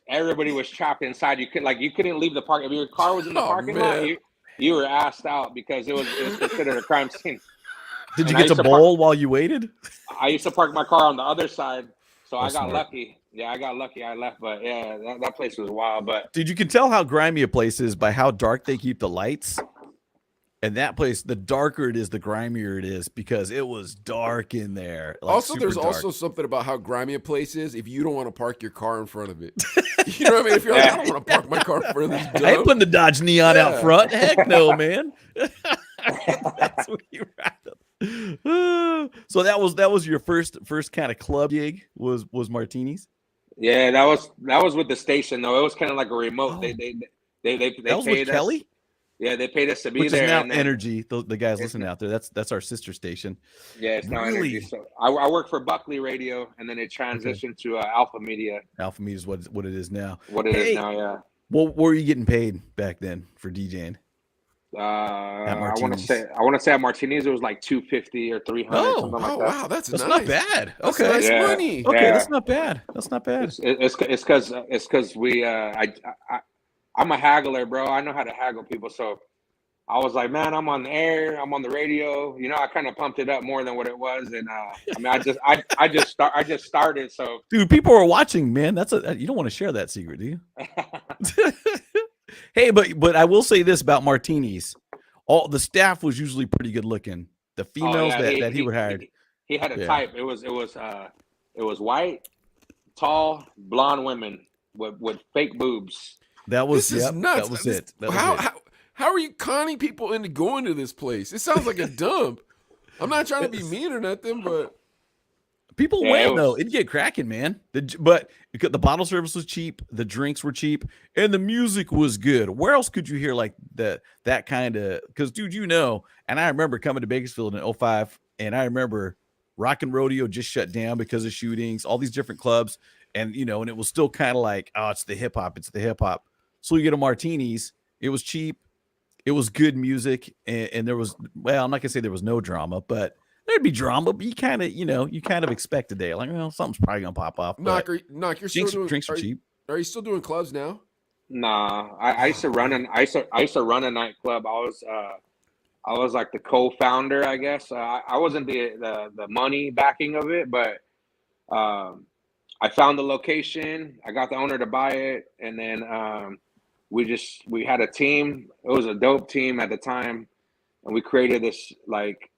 Speaker 3: everybody was trapped inside. You couldn't leave the park. If your car was in the parking lot, you were asked out because it was considered a crime scene.
Speaker 1: Did you get to bowl while you waited?
Speaker 3: I used to park my car on the other side, so I got lucky. Yeah, I got lucky. I left, but yeah, that place was wild. But
Speaker 1: dude, you can tell how grimy a place is by how dark they keep the lights. And that place, the darker it is, the grimier it is because it was dark in there. Like
Speaker 2: also, there's
Speaker 1: dark.
Speaker 2: also something about how grimy a place is if you don't want to park your car in front of it. You know what I mean? If you're like, I don't want to park my car in front of this dump.
Speaker 1: I ain't putting the Dodge Neon out front. Heck no, man. That's what you rather. So that was your first kind of club gig was Martinis?
Speaker 3: Yeah, that was with the station though. It was kind of like a remote. They
Speaker 1: that was with Kelly?
Speaker 3: Yeah, they paid us to be
Speaker 1: Which
Speaker 3: there.
Speaker 1: Is now Energy. The guys listening out there, that's our sister station.
Speaker 3: Yeah, it's now
Speaker 1: really?
Speaker 3: Energy. So I work for Buckley Radio, and then it transitioned to Alpha Media.
Speaker 1: Alpha Media is what it is now.
Speaker 3: What it is now, yeah.
Speaker 1: What were you getting paid back then for DJing?
Speaker 3: I want to say at Martinis it was like $250 or $300. Something like that.
Speaker 2: Wow, that's nice.
Speaker 1: Not bad.
Speaker 2: That's
Speaker 1: Okay,
Speaker 2: nice money.
Speaker 1: Okay, that's not bad. That's not bad.
Speaker 3: It's because we I'm a haggler, bro. I know how to haggle people. So I was like, man, I'm on the air. I'm on the radio. You know, I kind of pumped it up more than what it was. And I mean, I just started. So,
Speaker 1: dude, people are watching, man. You don't want to share that secret, do you? Hey, but I will say this about Martinis. All the staff was usually pretty good looking. The females that he would hire.
Speaker 3: He had a type. It was white, tall, blonde women with fake boobs.
Speaker 1: That was
Speaker 2: this is nuts.
Speaker 1: That was it.
Speaker 2: How are you conning people into going to this place? It sounds like a dump. I'm not trying to be mean or nothing, but
Speaker 1: people went though. It'd get cracking, man. But the bottle service was cheap, the drinks were cheap, and the music was good. Where else could you hear like that kind of? Because dude, and I remember coming to Bakersfield in 2005, and I remember Rock and Rodeo just shut down because of shootings. All these different clubs, and and it was still kind of like, oh, it's the hip hop. So you get a Martinis. It was cheap. It was good music, and there was, well, I'm not gonna say there was no drama, but there'd be drama. But you kind of expect a day, like, well, something's probably gonna pop off.
Speaker 2: Knock, you're still doing
Speaker 1: drinks are cheap.
Speaker 2: Are you still doing clubs now?
Speaker 3: Nah, I used to run a nightclub. I was like the co-founder, I guess. I wasn't the money backing of it, but I found the location. I got the owner to buy it, and then we had a team. It was a dope team at the time, and we created this like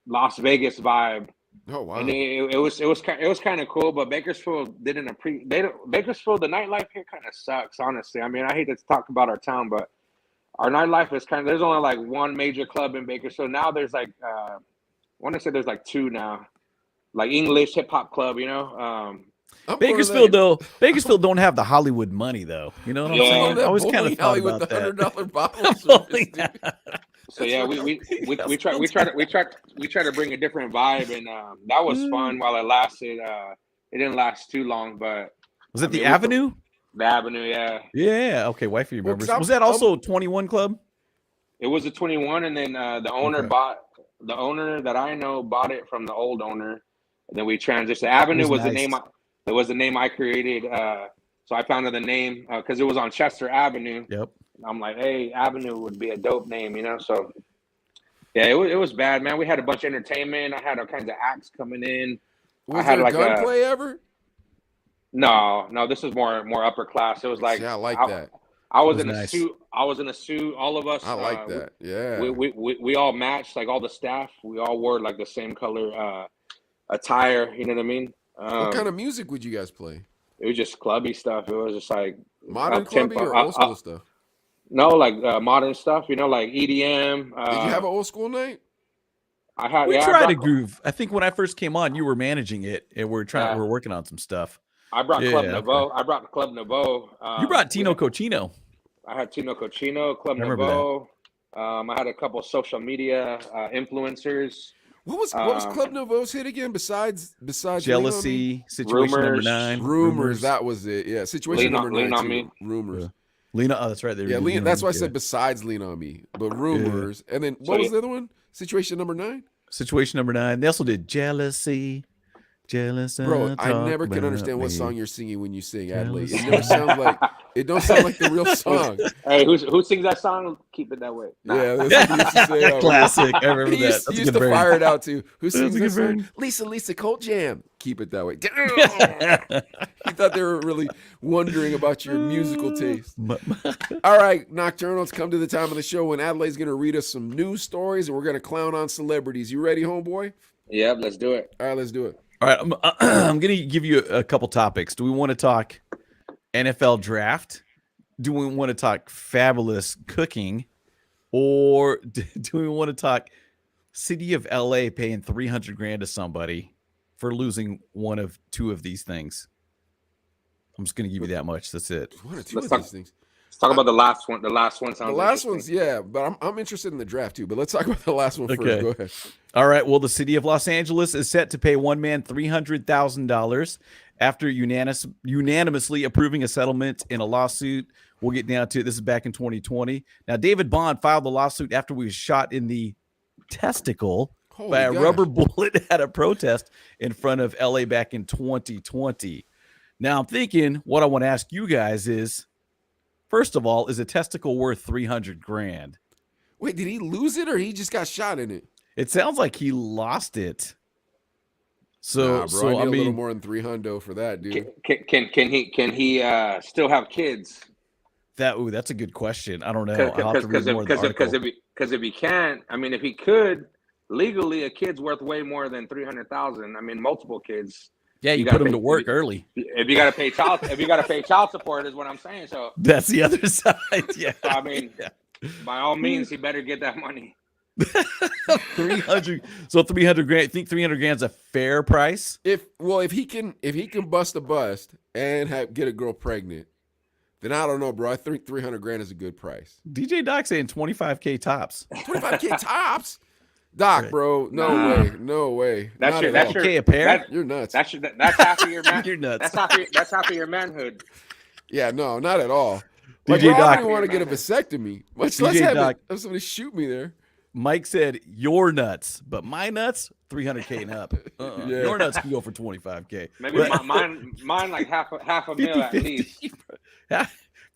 Speaker 3: Las Vegas vibe.
Speaker 2: Oh wow!
Speaker 3: And it was kind of cool, but Bakersfield Bakersfield, the nightlife here kind of sucks, honestly. I mean, I hate to talk about our town, but our nightlife is there's only like one major club in Bakersfield. Now there's like I want to say there's like 2 now, like English hip hop club,
Speaker 1: Bakersfield don't have the Hollywood money though. You know what I'm saying? I always kind of thought about
Speaker 2: with the $100
Speaker 1: that.
Speaker 3: So yeah, we try to bring a different vibe, and that was fun while it lasted. It didn't last too long, but
Speaker 1: was it the Avenue?
Speaker 3: The Avenue, yeah.
Speaker 1: Yeah. Okay, wifey remembers. Was that also 21 Club?
Speaker 3: It was a 21, and then the owner that I know bought it from the old owner. And then we transitioned. Avenue was
Speaker 1: nice.
Speaker 3: the name. It was the name I created. So I founded the name because it was on Chester Avenue.
Speaker 1: Yep.
Speaker 3: I'm like, hey, Avenue would be a dope name, you know. So yeah, it was bad, man. We had a bunch of entertainment. I had all kinds of acts coming in.
Speaker 2: Was
Speaker 3: I had
Speaker 2: there
Speaker 3: like
Speaker 2: gunplay ever?
Speaker 3: No, this is more upper class. It was like
Speaker 2: Yeah, I like that.
Speaker 3: I was
Speaker 1: It was
Speaker 3: in a
Speaker 1: nice.
Speaker 3: suit. I was in a suit. All of us.
Speaker 2: I like that. Yeah.
Speaker 3: We all matched, like all the staff. We all wore like the same color attire. You know what I mean?
Speaker 2: What kind of music would you guys play?
Speaker 3: It was just clubby stuff. It was just like
Speaker 2: Modern clubby or old school stuff?
Speaker 3: No, like modern stuff. You know, like EDM.
Speaker 2: Did you have an old school night?
Speaker 3: I had.
Speaker 1: We
Speaker 3: Yeah,
Speaker 1: tried to groove. I think when I first came on, you were managing it, and we're working on some stuff.
Speaker 3: I brought Club Nouveau.
Speaker 1: Okay.
Speaker 3: I brought Club Nouveau.
Speaker 1: You brought Tino Cochino.
Speaker 3: I had Tino Cochino, Club
Speaker 1: I remember
Speaker 3: Nouveau. I had a couple of social media influencers.
Speaker 2: What was Club Nouveau's hit again? Besides
Speaker 1: Jealousy, Situation Number 9,
Speaker 2: Rumors. That was it. Yeah, Situation Number 9.
Speaker 3: Lean on Me.
Speaker 2: Rumors.
Speaker 1: Yeah. Lean on. Oh, that's right.
Speaker 2: Yeah, that's why I said besides Lean on Me, but Rumors. And then what was the other one? Situation Number 9.
Speaker 1: Situation Number 9. They also did Jealousy.
Speaker 2: Bro, I never can understand what song you're singing when you sing, Adley. It never sounds like don't sound like the real song.
Speaker 3: Hey, who sings that song? Keep it that way. Nah.
Speaker 2: Yeah, that's what he used to say.
Speaker 1: Classic. I remember
Speaker 2: He
Speaker 1: that.
Speaker 2: used to fire it out too. Who sings that song? Lisa Colt Jam. Keep it that way. He thought they were really wondering about your musical taste. All right, Nocturnals, come to the time of the show when Adelaide's going to read us some news stories and we're going to clown on celebrities. You ready, homeboy?
Speaker 3: Yep, let's do it.
Speaker 2: All right, let's do it.
Speaker 1: All right, I'm going to give you a couple topics. Do we want to talk NFL draft? Do we want to talk fabulous cooking? Or do we want to talk city of LA paying $300,000 to somebody for losing one of two of these things? I'm just going to give you that much. That's it.
Speaker 2: One or two of these things.
Speaker 3: Let's talk about the last one. The last one sounds.
Speaker 2: The last one's but I'm interested in the draft too. But let's talk about the last one first. Go ahead.
Speaker 1: All right. Well, the city of Los Angeles is set to pay one man $300,000 after unanimously approving a settlement in a lawsuit. We'll get down to it. This is back in 2020. Now, David Bond filed the lawsuit after we was shot in the testicle by a rubber bullet at a protest in front of LA back in 2020. Now, I'm thinking what I want to ask you guys is, first of all, is a testicle worth $300,000?
Speaker 2: Wait, did he lose it or he just got shot in it?
Speaker 1: It sounds like he lost it. So,
Speaker 2: bro, I need a little more than $300 for that, dude.
Speaker 3: Can he still have kids?
Speaker 1: That's a good question. I don't know.
Speaker 3: Because if he can't, I mean, if he could legally, a kid's worth way more than $300,000. I mean, multiple kids.
Speaker 1: Yeah, you put them to work early.
Speaker 3: If you got to pay child support, is what I'm saying. So
Speaker 1: that's the other side. Yeah,
Speaker 3: I mean, by all means, he better get that money.
Speaker 1: 300. So $300,000. You think $300,000 is a fair price?
Speaker 2: If he can bust a bust and get a girl pregnant, then I don't know, bro. I think $300,000 is a good price.
Speaker 1: DJ Doc saying $25,000 tops.
Speaker 2: $25,000 tops. Doc, bro, no way.
Speaker 3: That's
Speaker 1: a pair.
Speaker 2: You're nuts.
Speaker 3: That's half of your man.
Speaker 1: You're nuts.
Speaker 3: That's half of your manhood.
Speaker 2: Yeah, no, not at all.
Speaker 1: DJ Doc,
Speaker 2: I don't want to get a vasectomy. Much less have somebody shoot me there.
Speaker 1: Mike said your nuts, but my nuts $300,000 and up. Your nuts can go for $25,000.
Speaker 3: Maybe mine like half a mil at least.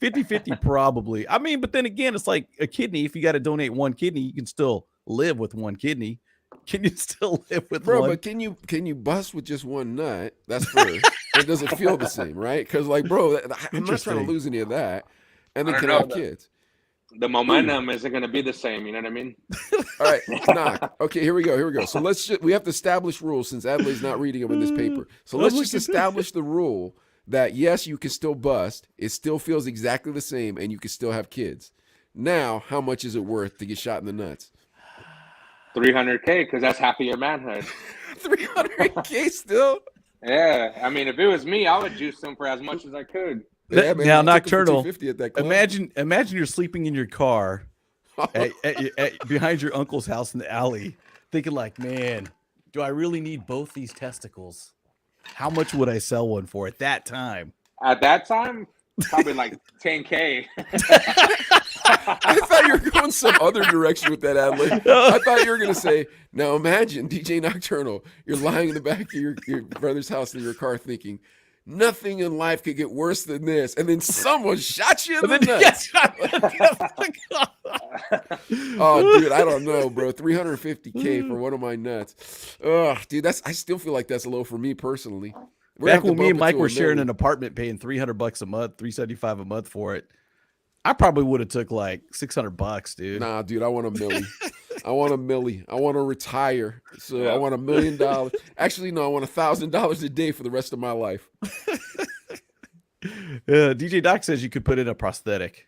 Speaker 1: 50-50 probably. I mean, but then again, it's like a kidney. If you got to donate one kidney, you can still live with one kidney. Can you still live with one?
Speaker 2: Bro, but can you bust with just one nut? That's first. It doesn't feel the same, right? Because like, bro, I'm not trying to lose any of that. And then can have kids.
Speaker 3: The momentum isn't going to be the same. You know what I mean?
Speaker 2: All right, knock. Okay, here we go. So we have to establish rules since Adelaide's not reading them in this paper. So let's just establish the rule that yes, you can still bust. It still feels exactly the same, and you can still have kids. Now, how much is it worth to get shot in the nuts?
Speaker 3: $300,000, because that's half of your manhood.
Speaker 2: $300,000 still?
Speaker 3: Yeah, I mean, if it was me, I would juice them for as much as I could.
Speaker 2: Yeah, man,
Speaker 1: now, Nocturnal,
Speaker 2: at that club.
Speaker 1: imagine you're sleeping in your car behind your uncle's house in the alley, thinking like, man, do I really need both these testicles? How much would I sell one for at that time?
Speaker 3: At that time, probably like $10,000.
Speaker 2: I thought you were going some other direction with that ad lib. I thought you were going to say, now imagine DJ Nokturnal, you're lying in the back of your brother's house in your car thinking, nothing in life could get worse than this. And then someone shot you in the nuts. Oh, dude, I don't know, bro. $350K for one of my nuts. Oh, dude, I still feel like that's low for me personally.
Speaker 1: Back when me and Mike were sharing an apartment paying $300 a month, $375 a month for it, I probably would have took like $600, dude.
Speaker 2: Nah, dude, I want $1 million. I want $1 million. I want to retire. So I want $1 million. Actually, no, I want $1,000 a day for the rest of my life.
Speaker 1: DJ Doc says you could put in a prosthetic.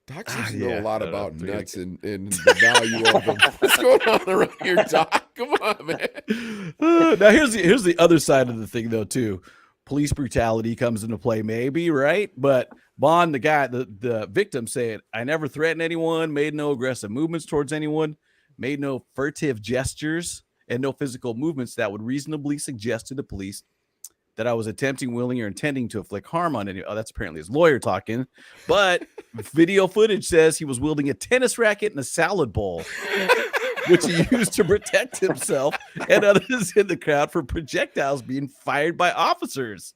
Speaker 2: Doc seems to know a lot about nuts and the value of them. What's going on around here, Doc? Come on, man.
Speaker 1: Now here's the other side of the thing, though, too. Police brutality comes into play, maybe, right? But Bond, the guy, the victim, said, "I never threatened anyone, made no aggressive movements towards anyone, made no furtive gestures, and no physical movements that would reasonably suggest to the police that I was attempting, willing, or intending to inflict harm on anyone." Oh, that's apparently his lawyer talking. But video footage says he was wielding a tennis racket and a salad bowl, which he used to protect himself and others in the crowd from projectiles being fired by officers.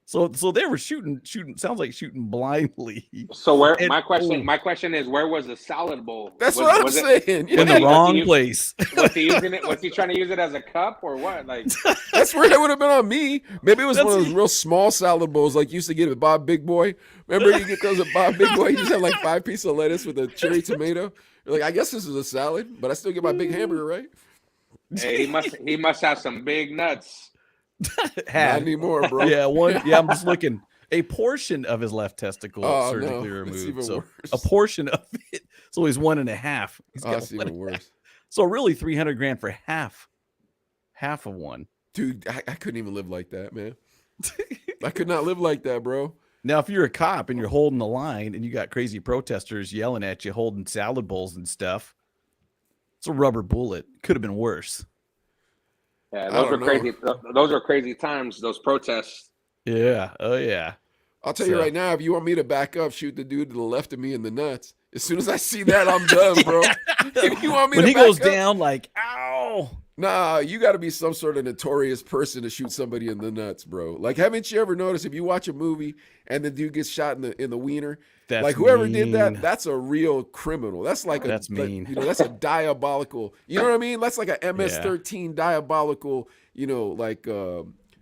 Speaker 1: So they were shooting. Sounds like shooting blindly.
Speaker 3: So my question is, where was the salad bowl?
Speaker 2: That's what I'm saying.
Speaker 1: In the wrong place.
Speaker 3: Was he using it? Was he trying to use it as a cup or what? Like,
Speaker 2: that's where it would have been on me. Maybe it was one of those real small salad bowls like you used to get at Bob Big Boy. Remember you get those at Bob Big Boy? You just have like 5 pieces of lettuce with a cherry tomato. You're like, I guess this is a salad, but I still get my big hamburger, right?
Speaker 3: Hey, he must have some big nuts.
Speaker 2: Not anymore, bro.
Speaker 1: Yeah, I'm just looking. A portion of his left testicle surgically removed. So worse. A portion of it. So he's 1.5.
Speaker 2: That's even worse.
Speaker 1: So really $300,000 for half of one.
Speaker 2: Dude, I couldn't even live like that, man. I could not live like that, bro.
Speaker 1: Now, if you're a cop and you're holding the line and you got crazy protesters yelling at you, holding salad bowls and stuff, it's a rubber bullet. Could have been worse.
Speaker 3: Yeah, those were crazy. Those are crazy times. Those protests.
Speaker 1: Yeah. Oh yeah.
Speaker 2: I'll tell you right now, if you want me to back up, shoot the dude to the left of me in the nuts. As soon as I see that, I'm done, bro. If you want me
Speaker 1: when
Speaker 2: to
Speaker 1: he
Speaker 2: back
Speaker 1: goes
Speaker 2: up,
Speaker 1: down, like, ow.
Speaker 2: Nah, you got to be some sort of notorious person to shoot somebody in the nuts, bro. Like, haven't you ever noticed if you watch a movie and the dude gets shot in the wiener?
Speaker 1: That's
Speaker 2: like whoever
Speaker 1: mean.
Speaker 2: did that, that's a real criminal. That's like
Speaker 1: that's mean.
Speaker 2: You know, that's a diabolical. You know what I mean? That's like a MS-13 diabolical. You know, like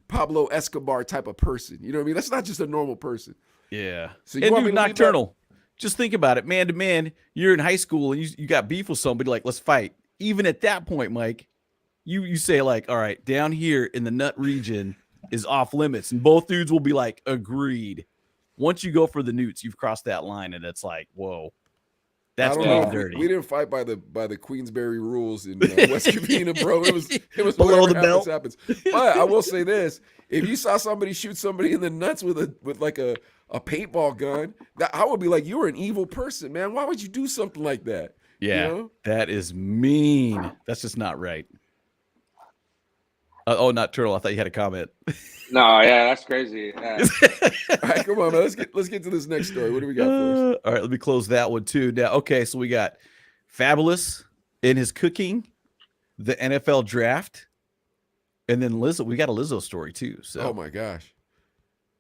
Speaker 2: Pablo Escobar type of person. You know what I mean? That's not just a normal person.
Speaker 1: Yeah.
Speaker 2: So
Speaker 1: and dude, Nocturnal. Just think about it, man to man. You're in high school and you got beef with somebody. Like, let's fight. Even at that point, Mike, you say like, all right, down here in the nut region is off limits, and both dudes will be like, agreed. Once you go for the newts, you've crossed that line, and it's like, whoa, that's getting dirty.
Speaker 2: We didn't fight by the Queensberry rules in West Covina, bro. It was
Speaker 1: below the belt.
Speaker 2: Happens. But I will say this: if you saw somebody shoot somebody in the nuts with like a paintball gun, I would be like, you're an evil person, man. Why would you do something like that?
Speaker 1: Yeah,
Speaker 2: you know?
Speaker 1: That is mean. That's just not right. Not Turtle. I thought you had a comment.
Speaker 3: No, yeah, that's crazy. Yeah.
Speaker 2: All right, come on, man. Let's get to this next story. What do we got for us?
Speaker 1: All right, let me close that one too. Now, okay, so we got Fabulous in his cooking, the NFL draft, and then Lizzo. We got a Lizzo story too. So,
Speaker 2: oh my gosh,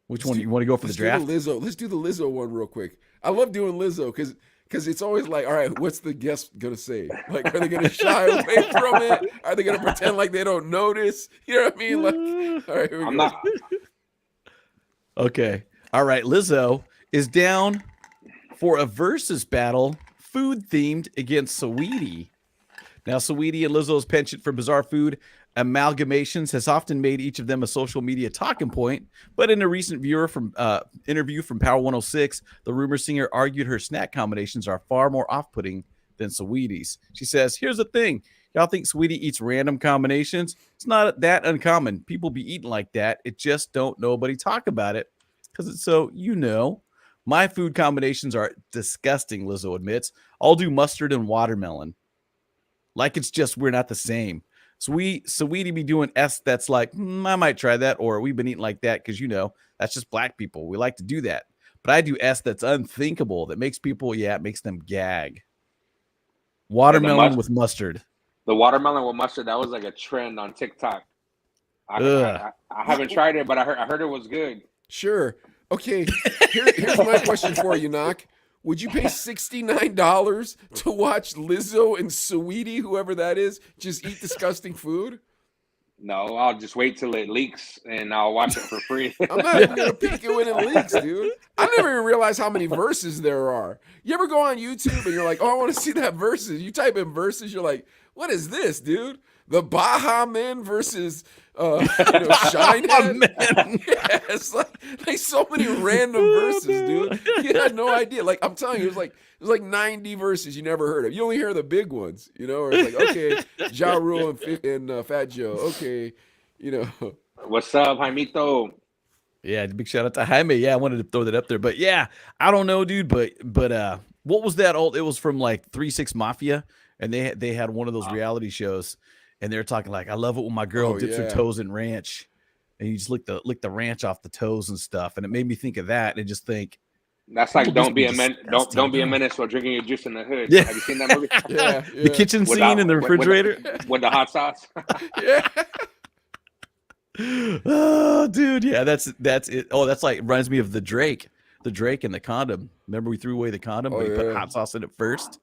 Speaker 1: which one you want to go for the draft?
Speaker 2: Let's do the Lizzo one real quick. I love doing Lizzo because it's always like, all right, what's the guest gonna say? Like, are they gonna shy away from it? Are they gonna pretend like they don't notice? You know what I mean? Like, all right, here we go.
Speaker 3: Not.
Speaker 1: Okay, all right. Lizzo is down for a versus battle, food themed against Saweetie. Now, Saweetie and Lizzo's penchant for bizarre food amalgamations has often made each of them a social media talking point. But in a recent interview from Power 106, the rumor singer argued her snack combinations are far more off-putting than Saweetie's. She says, "Here's the thing. Y'all think Saweetie eats random combinations? It's not that uncommon. People be eating like that. It just don't nobody talk about it because it's so, My food combinations are disgusting," Lizzo admits. "I'll do mustard and watermelon. Like it's just we're not the same. Saweetie be doing that's like, I might try that, or we've been eating like that because, that's just black people. We like to do that. but I do S that's unthinkable. That makes people, it makes them gag. Watermelon with mustard.
Speaker 3: The watermelon with mustard, that was like a trend on TikTok. I haven't tried it, but I heard it was good.
Speaker 2: Sure. Okay. Here's my question for you, Knock. Would you pay $69 to watch Lizzo and Saweetie, whoever that is, just eat disgusting food?
Speaker 3: No, I'll just wait till it leaks and I'll watch it for free.
Speaker 2: I'm not even gonna peek it when it leaks, dude. I never even realized how many verses there are. You ever go on YouTube and you're like, oh, I want to see that verses. You type in verses, you're like, what is this, dude? The Baha Men versus Shinehead. Yeah, it's like so many random verses, dude. You had no idea. Like I'm telling you, it was like 90 verses you never heard of. You only hear the big ones, or it's like, okay, Ja Rule and Fat Joe. Okay,
Speaker 3: What's up, Jaimito?
Speaker 1: Yeah, big shout out to Jaime. Yeah, I wanted to throw that up there. But yeah, I don't know, dude. But what was that old? It was from like 3-6 Mafia, and they had one of those reality shows. And they're talking like, I love it when my girl dips her toes in ranch, and you just lick the ranch off the toes and stuff. And it made me think of that, and just think
Speaker 3: that's like don't be a menace while drinking your juice in the hood.
Speaker 1: Yeah.
Speaker 3: Have you seen that movie?
Speaker 2: Yeah.
Speaker 1: The kitchen scene in the refrigerator
Speaker 3: with the hot sauce.
Speaker 2: Yeah.
Speaker 1: Oh, dude, yeah, that's it. Oh, that's like reminds me of the Drake and the condom. Remember we threw away the condom, but he put hot sauce in it first.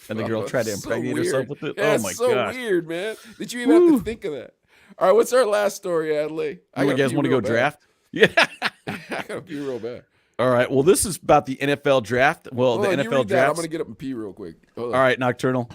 Speaker 1: And the girl tried to impregnate herself with it.
Speaker 2: Yeah,
Speaker 1: oh my
Speaker 2: so
Speaker 1: gosh.
Speaker 2: Weird, man. Did you even have to think of that? All right, what's our last story, Adley?
Speaker 1: You guys want to go draft? Yeah.
Speaker 2: I gotta pee real bad.
Speaker 1: All right. Well, this is about the NFL draft. Well,
Speaker 2: Hold
Speaker 1: the
Speaker 2: on,
Speaker 1: NFL draft.
Speaker 2: I'm gonna get up and pee real quick.
Speaker 1: All right, Nocturnal.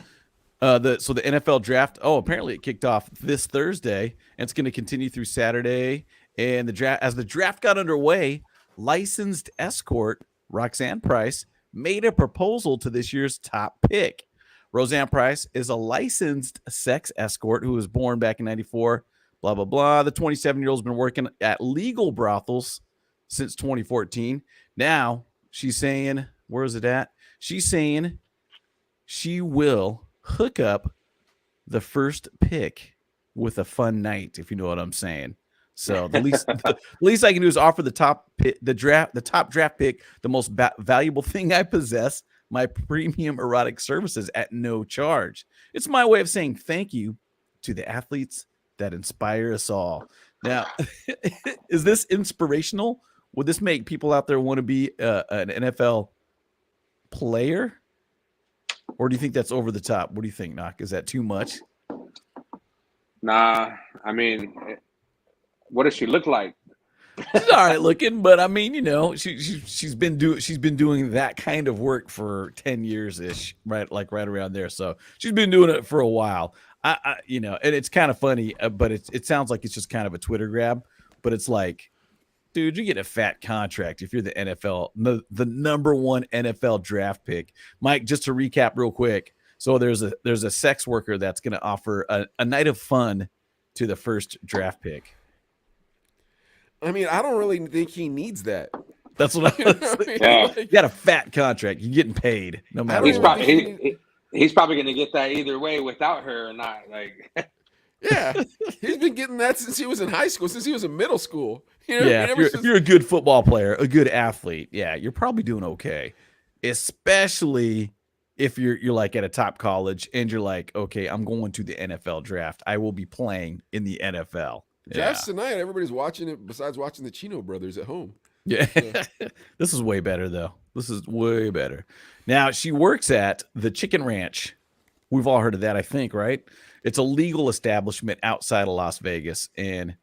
Speaker 1: So the NFL draft. Oh, apparently it kicked off this Thursday, and it's going to continue through Saturday. And as the draft got underway, licensed escort Roxanne Price made a proposal to this year's top pick. Roseanne Price is a licensed sex escort who was born back in 94, blah, blah, blah. The 27-year-old has been working at legal brothels since 2014. Now she's saying, where is it at? She's saying she will hook up the first pick with a fun night, if you know what I'm saying. So the least I can do is offer the top draft pick, the most valuable thing I possess, my premium erotic services at no charge. It's my way of saying thank you to the athletes that inspire us all. Now, is this inspirational? Would this make people out there want to be an NFL player? Or do you think that's over the top? What do you think, Knock? Is that too much?
Speaker 3: Nah, I mean, what does she look like?
Speaker 1: She's all right looking, but I mean, she's been doing that kind of work for 10 years ish, right around there. So she's been doing it for a while. And it's kind of funny, but it sounds like it's just kind of a Twitter grab. But it's like, dude, you get a fat contract if you're the NFL, the number one NFL draft pick. Mike, just to recap real quick. So there's a sex worker that's going to offer a night of fun to the first draft pick.
Speaker 2: I mean, I don't really think he needs that.
Speaker 1: That's what I was saying. Yeah. You got a fat contract. You're getting paid no matter what.
Speaker 3: He's probably going to get that either way without her or not. Like,
Speaker 2: yeah, he's been getting that since he was in high school, since he was in middle school.
Speaker 1: If you're a good football player, a good athlete, yeah, you're probably doing okay. Especially if you're like at a top college and you're like, okay, I'm going to the NFL draft. I will be playing in the NFL.
Speaker 2: Draft's tonight. Everybody's watching it besides watching the Chino brothers at home.
Speaker 1: Yeah. This is way better, though. This is way better. Now, she works at the Chicken Ranch. We've all heard of that, I think, right? It's a legal establishment outside of Las Vegas. And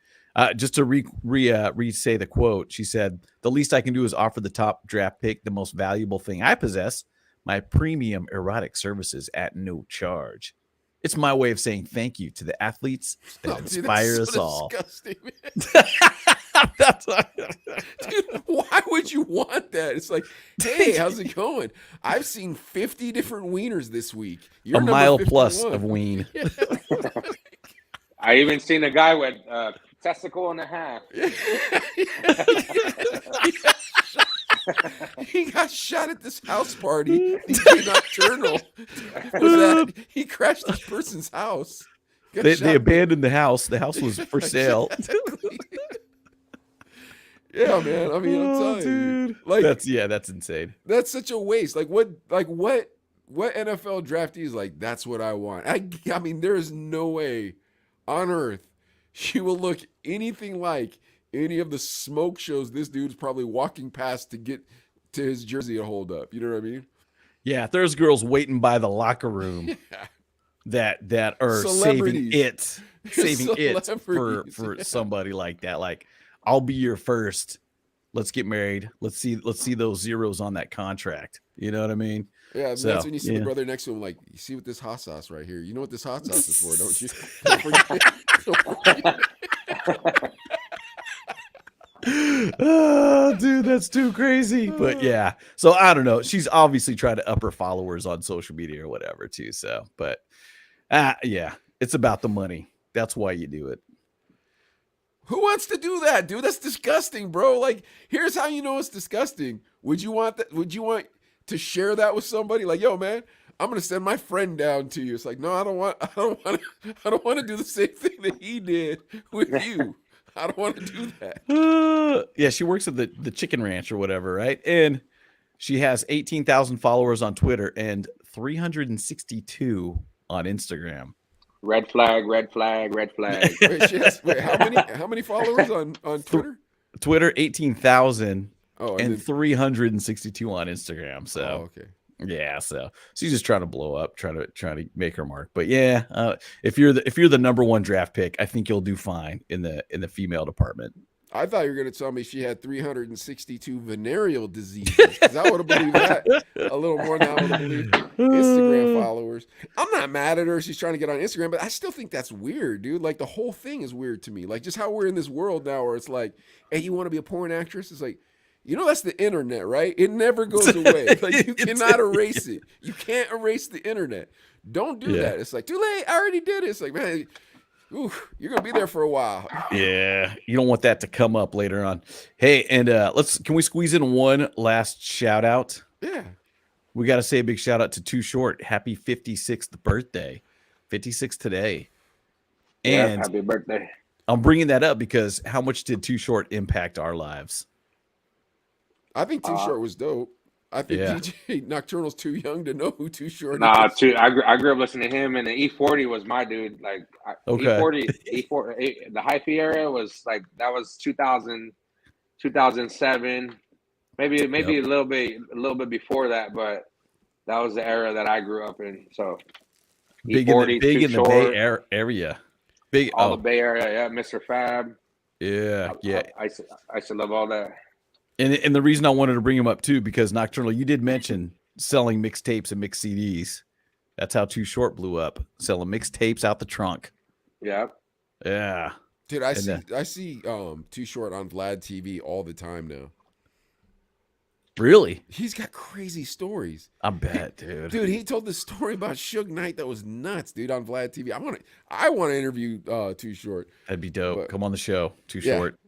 Speaker 1: just to re-say the quote, she said, the least I can do is offer the top draft pick, the most valuable thing I possess, my premium erotic services at no charge. It's my way of saying thank you to the athletes that inspire us all.
Speaker 2: Disgusting, dude, why would you want that? It's like, hey, how's it going? I've seen 50 different wieners this week. You're
Speaker 1: a mile plus of ween.
Speaker 2: Yeah.
Speaker 3: I even seen a guy with testicle and a half.
Speaker 2: He got shot at this house party. DJ Nokturnal. He crashed this person's house.
Speaker 1: They abandoned the house. The house was for sale.
Speaker 2: Yeah, man. I mean, I'm telling you, like
Speaker 1: that's insane.
Speaker 2: that's such a waste. What NFL draftee is like, that's what I want. I mean, there is no way on earth she will look anything like any of the smoke shows this dude's probably walking past to get to his jersey to hold up. You know what I mean?
Speaker 1: Yeah, there's girls waiting by the locker room
Speaker 2: Yeah.
Speaker 1: that are saving
Speaker 2: Celebrities.
Speaker 1: it for
Speaker 2: Celebrities, yeah.
Speaker 1: somebody like that. Like, I'll be your first. Let's get married. Let's see those zeros on that contract. You know what I mean?
Speaker 2: Yeah,
Speaker 1: So,
Speaker 2: that's when you see
Speaker 1: yeah.
Speaker 2: the brother next to him, like, you see what this hot sauce right here. You know what this hot sauce is for, don't you? Don't forget. Don't forget.
Speaker 1: Oh, dude, that's too crazy. But yeah, so I don't know. She's obviously trying to up her followers on social media or whatever too. So, but yeah, it's about the money. That's why you do it.
Speaker 2: Who wants to do that, dude? That's disgusting, bro. Like, here's how you know it's disgusting. Would you want that? Would you want to share that with somebody? Like, yo, man, I'm gonna send my friend down to you. It's like, no, I don't want to do the same thing that he did with you. I don't want to do that.
Speaker 1: Yeah, she works at the chicken ranch or whatever, right? And she has 18,000 followers on Twitter and 362 on Instagram.
Speaker 3: Red flag, red flag, red flag.
Speaker 2: Wait, how many followers on Twitter?
Speaker 1: Twitter 18,000
Speaker 2: Oh,
Speaker 1: and 362 on Instagram. So
Speaker 2: okay.
Speaker 1: yeah, so she's just trying to blow up, trying to make her mark. But yeah, if you're the number one draft pick, I think you'll do fine in the female department.
Speaker 2: I thought you were going to tell me she had 362 venereal diseases, because I would have believed that a little more than I would have believed Instagram followers. I'm not mad at her. She's trying to get on Instagram, but I still think that's weird, dude. Like, the whole thing is weird to me. Like, just how we're in this world now where it's like, hey, you want to be a porn actress? It's like, you know, that's the internet, right? It never goes away. Like, you cannot erase it. You can't erase the internet. Don't do that. It's like, too late. I already did it. It's like, man, ooh, you're going to be there for a while.
Speaker 1: Yeah, you don't want that to come up later on. Hey, and can we squeeze in one last shout out?
Speaker 2: Yeah.
Speaker 1: We got to say a big shout out to Too Short. Happy 56th birthday. 56 today.
Speaker 3: Yeah,
Speaker 1: And
Speaker 3: happy birthday.
Speaker 1: I'm bringing that up because how much did Too Short impact our lives?
Speaker 2: I think Too Short was dope. I think
Speaker 1: Yeah.
Speaker 2: DJ Nocturnal's too young to know who Too Short
Speaker 3: Nah,
Speaker 2: is.
Speaker 3: I grew up listening to him, and the E40 was my dude. Like,
Speaker 1: Okay.
Speaker 3: E40, the hyphy era was like, that was 2000, 2007, maybe
Speaker 1: Yep.
Speaker 3: a little bit before that, but that was the era that I grew up in. So
Speaker 1: Big
Speaker 3: E40,
Speaker 1: in
Speaker 3: Too
Speaker 1: the
Speaker 3: Short,
Speaker 1: Bay Area. Big.
Speaker 3: all the Bay Area, yeah, Mr. Fab.
Speaker 1: Yeah.
Speaker 3: I used to love all that.
Speaker 1: And the reason I wanted to bring him up too, because Nocturnal, you did mention selling mixtapes and mixed CDs. That's how Too Short blew up, selling mixtapes out the trunk.
Speaker 3: Yeah.
Speaker 1: Yeah.
Speaker 2: Dude, I see Too Short on Vlad TV all the time now.
Speaker 1: Really?
Speaker 2: He's got crazy stories.
Speaker 1: I bet, dude.
Speaker 2: Dude, he told this story about Suge Knight that was nuts, dude, on Vlad TV. I want to interview Too Short.
Speaker 1: That'd be dope.
Speaker 2: But-
Speaker 1: Come on the show, Too
Speaker 2: Yeah.
Speaker 1: Short.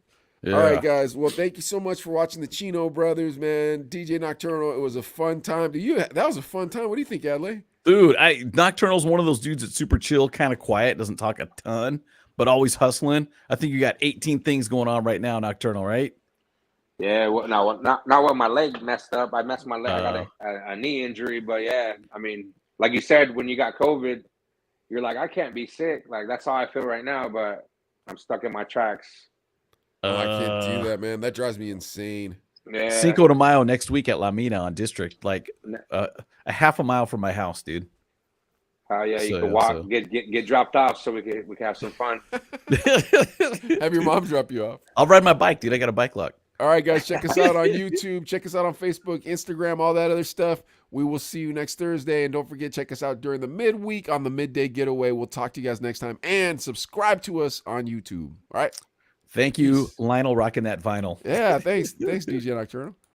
Speaker 1: Yeah.
Speaker 2: All right, guys. Well, thank you so much for watching the Chino Brothers, man. DJ Nocturnal, it was a fun time. That was a fun time. What do you think, Adley?
Speaker 1: Dude, Nocturnal's one of those dudes that's super chill, kind of quiet, doesn't talk a ton, but always hustling. I think you got 18 things going on right now, Nocturnal, right?
Speaker 3: Yeah, well, not when my leg messed up. I messed my leg. I got a knee injury, but yeah, I mean, like you said, when you got COVID, you're like, I can't be sick. Like, that's how I feel right now, but I'm stuck in my tracks.
Speaker 2: I can't do that, man. That drives me insane.
Speaker 3: Yeah.
Speaker 1: Cinco de Mayo next week at La Mina on District, like a half a mile from my house, dude.
Speaker 3: Oh yeah, you
Speaker 1: So,
Speaker 3: can walk,
Speaker 1: so-
Speaker 3: get dropped off, so we can have some fun.
Speaker 2: Have your mom drop you off.
Speaker 1: I'll ride my bike, dude. I got a bike lock.
Speaker 2: All right, guys, check us out on YouTube. Check us out on Facebook, Instagram, all that other stuff. We will see you next Thursday. And don't forget, check us out during the midweek on the Midday Getaway. We'll talk to you guys next time. And subscribe to us on YouTube. All right?
Speaker 1: Thank you,
Speaker 2: Peace.
Speaker 1: Lionel Rockin That Vinyl.
Speaker 2: Yeah, thanks. Thanks, DJ Nocturnal.